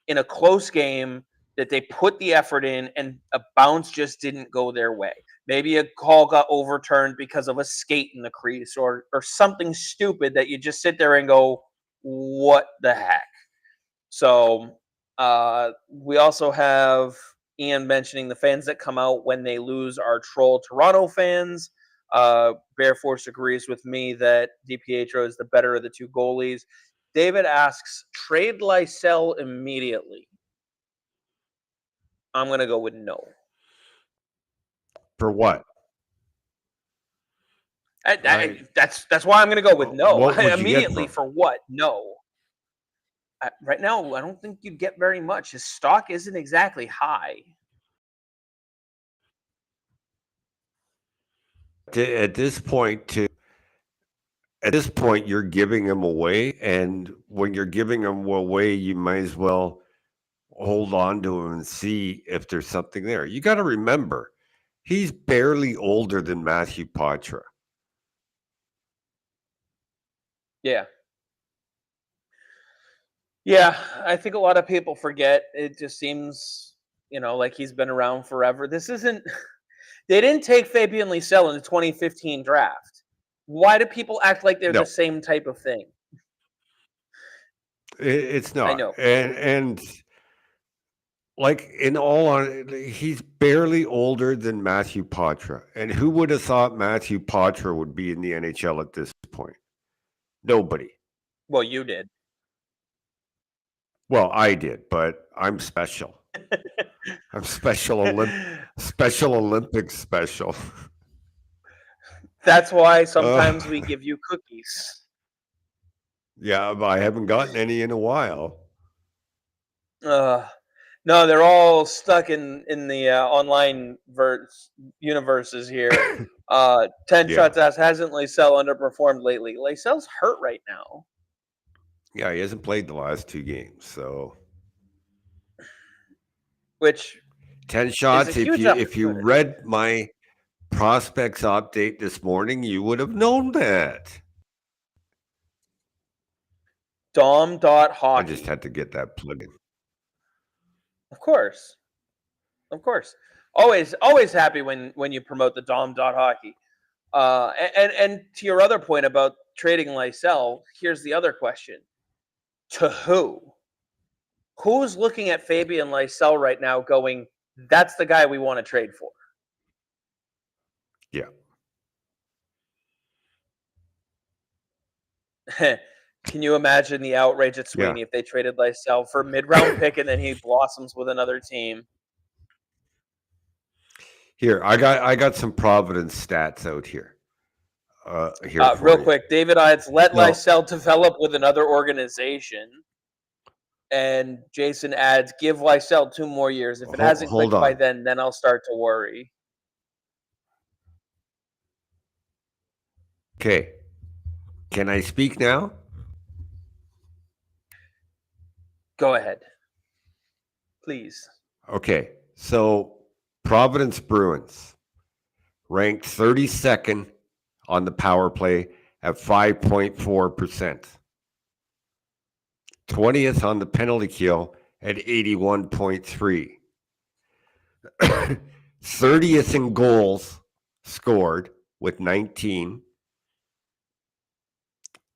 in a close game that they put the effort in and a bounce just didn't go their way? Maybe a call got overturned because of a skate in the crease or something stupid that you just sit there and go, what the heck? So we also have Ian mentioning the fans that come out when they lose are troll Toronto fans. Bear Force agrees with me that DiPietro is the better of the two goalies. David asks, trade Lysell immediately. I'm going to go with no. For what? That's why I'm going to go with no. What would you get Immediately for for what? No. Right now, I don't think you'd get very much. His stock isn't exactly high. At this point, you're giving him away, and when you're giving him away, you might as well hold on to him and see if there's something there. You got to remember, he's barely older than Matthew Poitras. Yeah. Yeah, I think a lot of people forget. It just seems, like he's been around forever. This isn't. They didn't take Fabian Lysell in the 2015 draft. Why do people act like they're the same type of thing? It's not. I know. And like in all honesty, he's barely older than Matthew Poitras. And who would have thought Matthew Poitras would be in the NHL at this point? Nobody. Well, you did. Well, I did, but I'm special. I'm special Olympics special. That's why sometimes we give you cookies. Yeah, but I haven't gotten any in a while. No, they're all stuck in the online universes here. 10 Shots asks, hasn't Lysell underperformed lately? Lysell's hurt right now. Yeah, he hasn't played the last 2 games, so. Which 10 Shots, if you read my prospects update this morning, you would have known that. Dom.Hockey. I just had to get that plug in. Of course. Always happy when you promote the Dom.Hockey. And to your other point about trading Lysell, here's the other question. To who? Who's looking at Fabian Lysell right now going, that's the guy we want to trade for? Yeah. Can you imagine the outrage at Sweeney if they traded Lysell for a mid-round pick and then he blossoms with another team? Here, I got some Providence stats out here. Real quick, David adds, let Lysell develop with another organization. And Jason adds, give Lysell 2 more years. If it hasn't clicked by then I'll start to worry. Okay. Can I speak now? Go ahead. Please. Okay. So Providence Bruins ranked 32nd on the power play at 5.4%. 20th on the penalty kill at 81.3. 30th in goals scored with 19.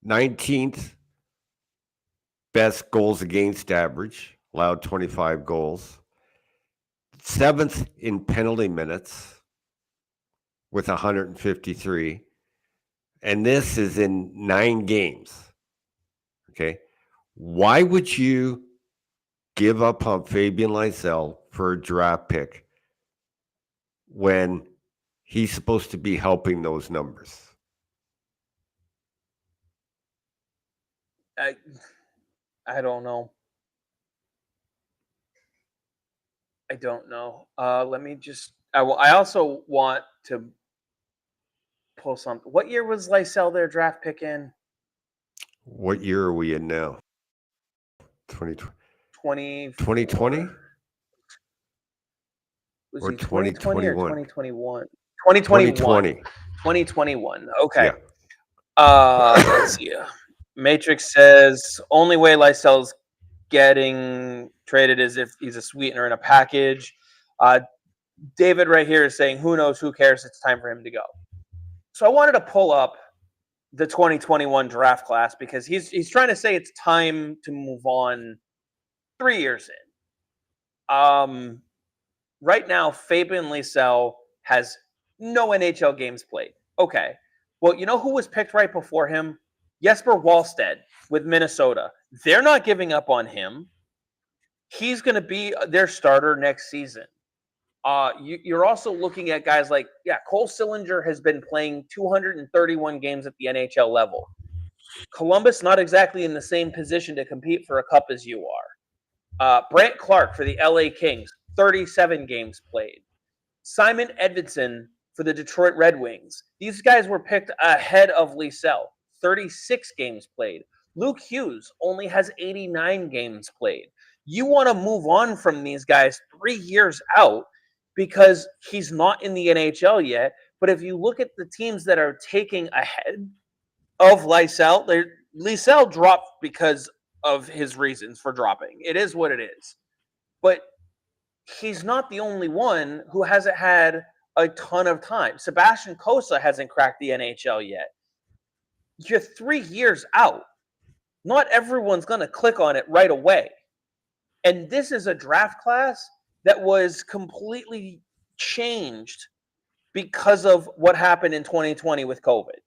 19th best goals against average, allowed 25 goals. 7th in penalty minutes with 153. And this is in 9 games. Okay. Why would you give up on Fabian Lysell for a draft pick when he's supposed to be helping those numbers? I don't know. Let me just. I also want to pull something. What year was Lysell their draft pick in? What year are we in now? 2020? 2020? Was he 2020 or 2021? 2021. 2021. Okay. Yeah. Let's see. Matrix says only way Lysel's getting traded is if he's a sweetener in a package. David right here is saying, who knows, who cares? It's time for him to go. So I wanted to pull up the 2021 draft class because he's trying to say it's time to move on 3 years in. Right now, Fabian Lysell has no NHL games played. Okay. Well, you know who was picked right before him? Jesper Wallstedt with Minnesota. They're not giving up on him. He's going to be their starter next season. You're also looking at guys like, Cole Sillinger has been playing 231 games at the NHL level. Columbus, not exactly in the same position to compete for a cup as you are. Brant Clark for the LA Kings, 37 games played. Simon Edvinsson for the Detroit Red Wings. These guys were picked ahead of Lysell, 36 games played. Luke Hughes only has 89 games played. You want to move on from these guys 3 years out because he's not in the NHL yet. But if you look at the teams that are taking ahead of Lysell, Lysell dropped because of his reasons for dropping. It is what it is. But he's not the only one who hasn't had a ton of time. Sebastian Cossa hasn't cracked the NHL yet. You're 3 years out. Not everyone's going to click on it right away. And this is a draft class that was completely changed because of what happened in 2020 with COVID.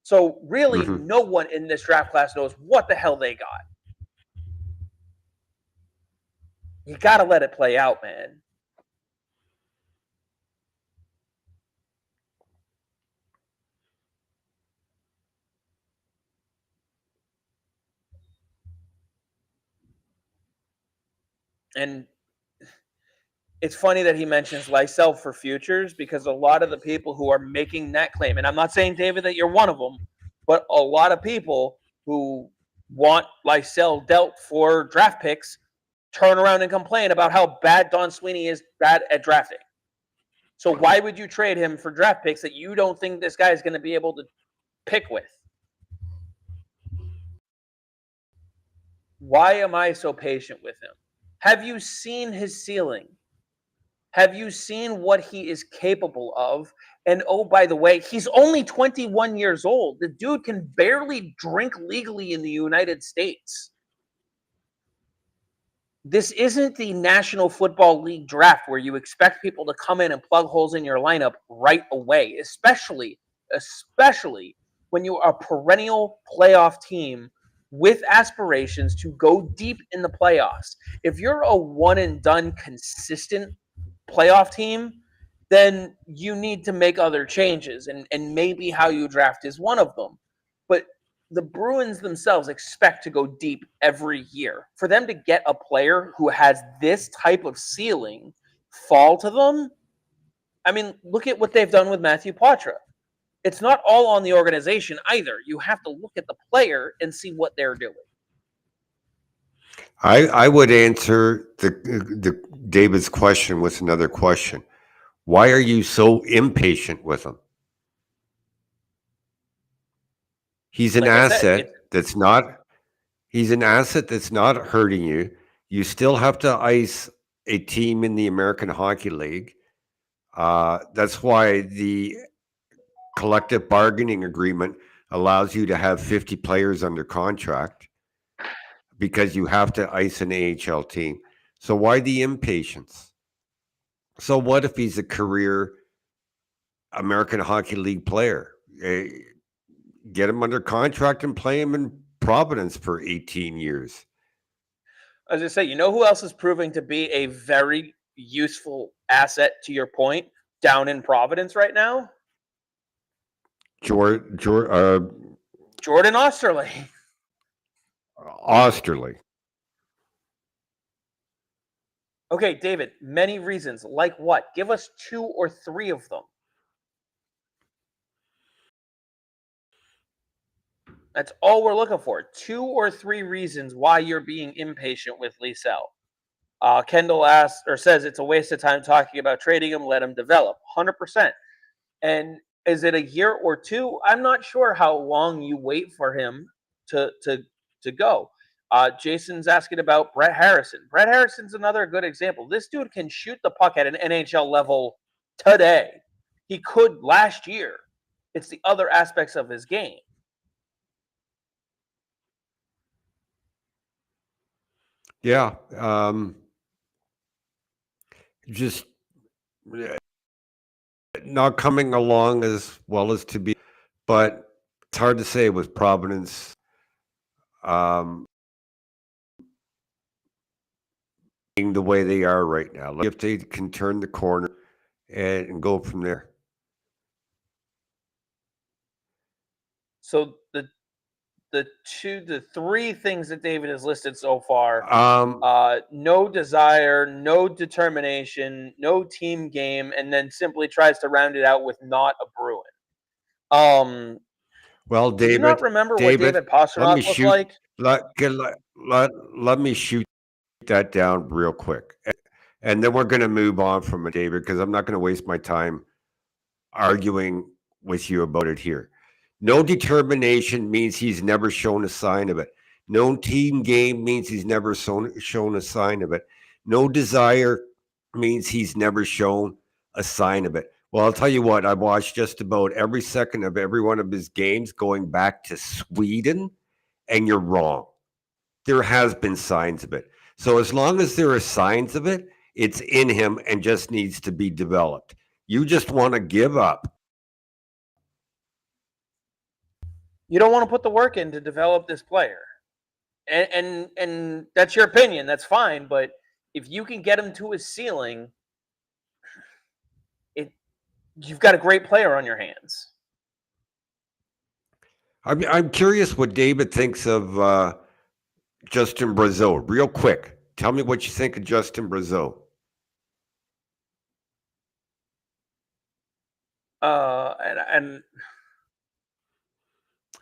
So really, no one in this draft class knows what the hell they got. You got to let it play out, man. And it's funny that he mentions Lysell for futures because a lot of the people who are making that claim, and I'm not saying, David, that you're one of them, but a lot of people who want Lysell dealt for draft picks turn around and complain about how bad Don Sweeney is bad at drafting. So why would you trade him for draft picks that you don't think this guy is going to be able to pick with? Why am I so patient with him? Have you seen his ceiling? Have you seen what he is capable of? And oh, by the way, he's only 21 years old. The dude can barely drink legally in the United States. This isn't the National Football League draft where you expect people to come in and plug holes in your lineup right away, especially when you are a perennial playoff team with aspirations to go deep in the playoffs. If you're a one and done consistent playoff team, then you need to make other changes, and maybe how you draft is one of them. But the Bruins themselves expect to go deep every year. For them to get a player who has this type of ceiling fall to them, I mean, look at what they've done with Matthew Poitras. It's not all on the organization either. You have to look at the player and see what they're doing. I would answer the David's question with another question. Why are you so impatient with him? He's an Like I said, asset that's not he's an asset that's not hurting you. You still have to ice a team in the American Hockey League. That's why the collective bargaining agreement allows you to have 50 players under contract because you have to ice an AHL team. So why the impatience? So what if he's a career American Hockey League player? Get him under contract and play him in Providence for 18 years. As I say, you know who else is proving to be a very useful asset, to your point, down in Providence right now? Jordan Osterley. Osterley. Okay, David, many reasons. Like what? Give us 2 or 3 of them. That's all we're looking for. 2 or 3 reasons why you're being impatient with Lysell. Kendall asks or says it's a waste of time talking about trading him. Let him develop. 100%. And Is it a year or two? I'm not sure how long you wait for him to go. Jason's asking about Brett Harrison. Brett Harrison's another good example. This dude can shoot the puck at an NHL level today. He could last year. It's the other aspects of his game. Yeah. Just not coming along as well as to be, but it's hard to say with Providence. Being the way they are right now, like if they can turn the corner and go from there. So the three things that David has listed so far: no desire, no determination, no team game, and then simply tries to round it out with not a Bruin. Well, Do you not remember what David Pastrnak was like? Let me shoot that down real quick, and then we're going to move on from it, David, because I'm not going to waste my time arguing with you about it here. No determination means he's never shown a sign of it. No team game means he's never shown a sign of it. No desire means he's never shown a sign of it. Well, I'll tell you what, I've watched just about every second of every one of his games going back to Sweden, and you're wrong. There has been signs of it. So as long as there are signs of it, it's in him and just needs to be developed. You just want to give up. You don't want to put the work in to develop this player. And that's your opinion. That's fine. But if you can get him to his ceiling, you've got a great player on your hands. I'm curious what David thinks of Justin Brazeau. Real quick, tell me what you think of Justin Brazeau.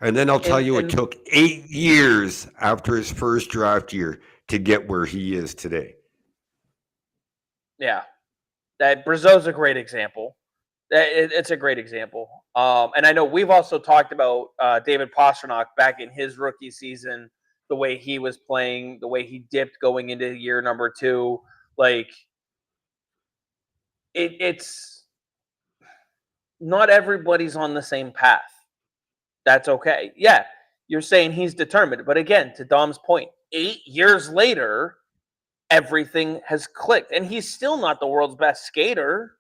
And then I'll tell you, it took 8 years after his first draft year to get where he is today. Yeah, that Brazeau's a great example. It's a great example. And I know we've also talked about David Pastrnak back in his rookie season, the way he was playing, the way he dipped going into year number 2. Like, it's not everybody's on the same path. That's okay. Yeah, you're saying he's determined. But again, to Dom's point, 8 years later, everything has clicked. And he's still not the world's best skater.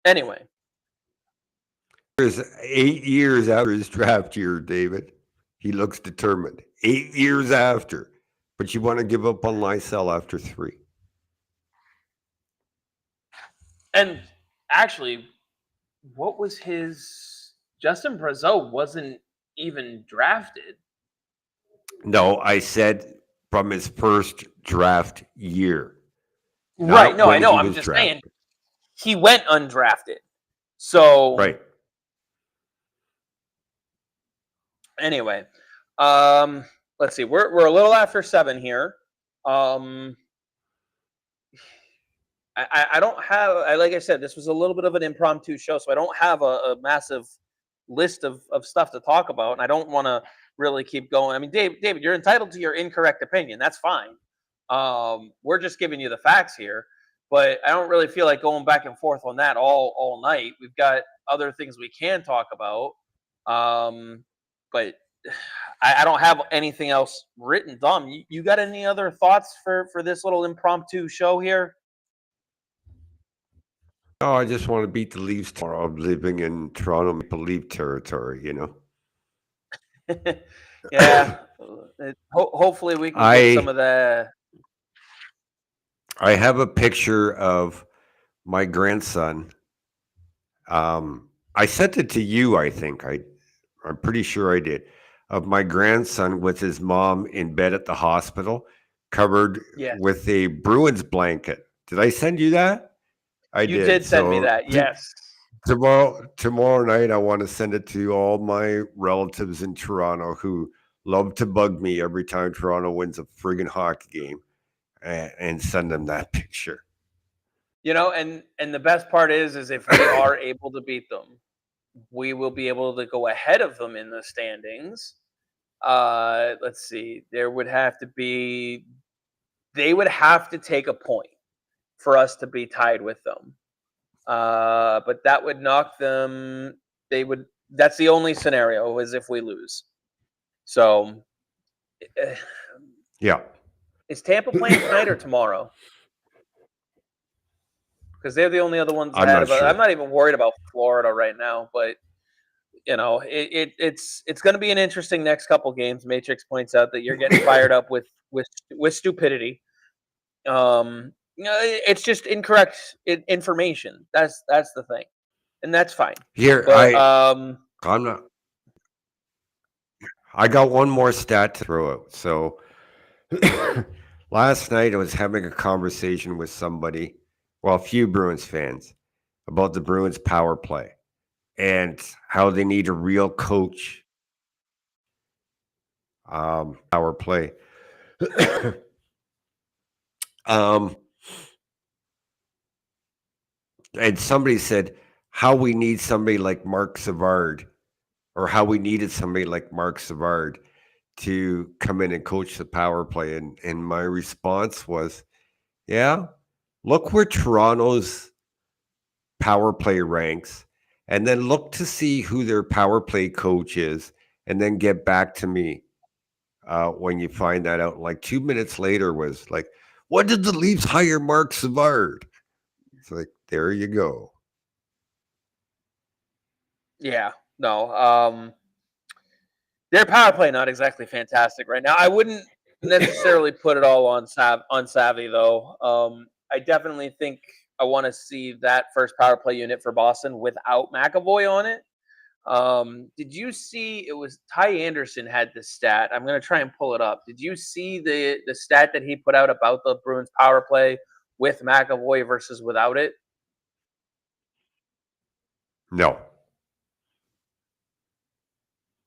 Anyway. 8 years after his draft year, David, he looks determined. 8 years after. But you want to give up on Lysell after 3. And actually, what was his... Justin Brazeau wasn't even drafted. No, I said from his first draft year. Right. No, I know. I'm just saying he went undrafted. So right. Anyway, let's see. We're a little after 7 here. I don't have, like I said, this was a little bit of an impromptu show, so I don't have a massive list of stuff to talk about, and I don't want to really keep going. I mean, David, you're entitled to your incorrect opinion. That's fine. We're just giving you the facts here, but I don't really feel like going back and forth on that all night. We've got other things we can talk about, but I don't have anything else written. Dom, you got any other thoughts for this little impromptu show here? Oh, I just want to beat the Leafs tomorrow. I'm living in Toronto Maple Leaf territory, you know? Yeah. Hopefully we can get some of the... I have a picture of my grandson. I sent it to you, I think. I'm pretty sure I did. Of my grandson with his mom in bed at the hospital, covered with a Bruins blanket. Did I send you that? You did send me that, yes. Tomorrow night, I want to send it to all my relatives in Toronto who love to bug me every time Toronto wins a friggin' hockey game, and send them that picture. And the best part is if we are able to beat them, we will be able to go ahead of them in the standings. Let's see. They would have to take a point for us to be tied with them. But that would knock them. That's the only scenario is if we lose. So, Yeah. is Tampa playing tonight or tomorrow? Because they're the only other ones I'm ahead not of us. sure. I'm not even worried about Florida right now, but it's going to be an interesting next couple games. Matrix points out that you're getting fired up with stupidity. It's just incorrect information. That's the thing, and that's fine. Here, But I'm not. I got one more stat to throw out. So last night I was having a conversation with somebody, well, a few Bruins fans, about the Bruins power play and how they need a real coach. Power play. And somebody said how we need somebody like Mark Savard, or how we needed somebody like Mark Savard to come in and coach the power play. And my response was, yeah, look where Toronto's power play ranks, and then look to see who their power play coach is, and then get back to me when you find that out. Like 2 minutes later was like, what did the Leafs hire Mark Savard? It's like, there you go. yeah, no. Their power play not exactly fantastic right now. I wouldn't necessarily put it all on Savvy though. I definitely think I want to see that first power play unit for Boston without McAvoy on it. Did you see it was Ty Anderson had the stat? I'm going to try and pull it up. Did you see the stat that he put out about the Bruins power play with McAvoy versus without it? No.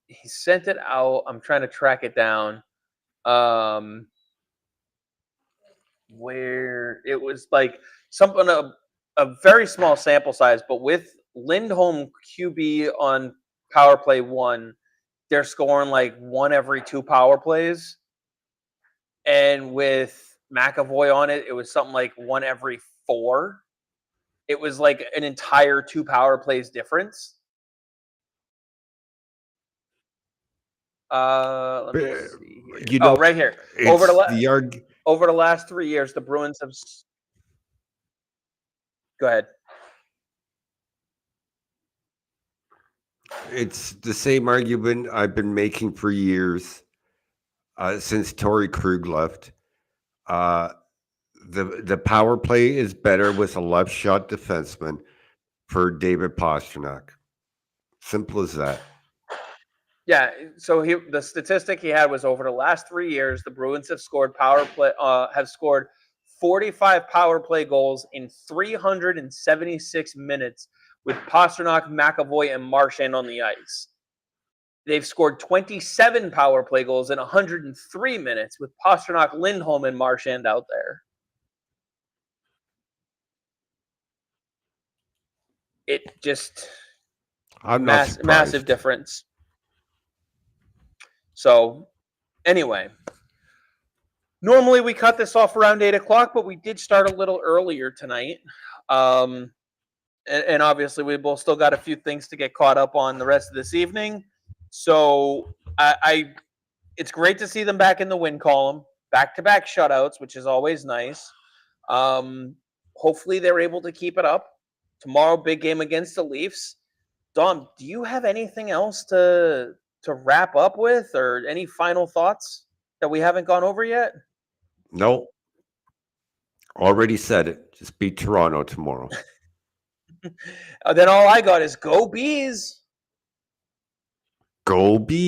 He sent it out. I'm trying to track it down. Where it was like something a very small sample size, but with Lindholm QB on power play 1, they're scoring like 1 every 2 power plays. And with McAvoy on it, it was something like 1 every 4. It was like an entire 2 power plays difference. Let me see here. Right here. Over the last 3 years, the Bruins have. Go ahead. It's the same argument I've been making for years, since Torrey Krug left. The power play is better with a left shot defenseman for David Pastrnak. Simple as that. Yeah, so the statistic he had was over the last 3 years, the Bruins have scored 45 power play goals in 376 minutes with Pastrnak, McAvoy, and Marchand on the ice. They've scored 27 power play goals in 103 minutes with Pastrnak, Lindholm, and Marchand out there. It just massive difference. So, anyway, normally we cut this off around 8 o'clock, but we did start a little earlier tonight. And obviously we both still got a few things to get caught up on the rest of this evening. So it's great to see them back in the win column, back-to-back shutouts, which is always nice. Hopefully they're able to keep it up. Tomorrow, big game against the Leafs. Dom, do you have anything else to wrap up with, or any final thoughts that we haven't gone over yet? No. Already said it. Just beat Toronto tomorrow. Then all I got is go Bees. Go Bees.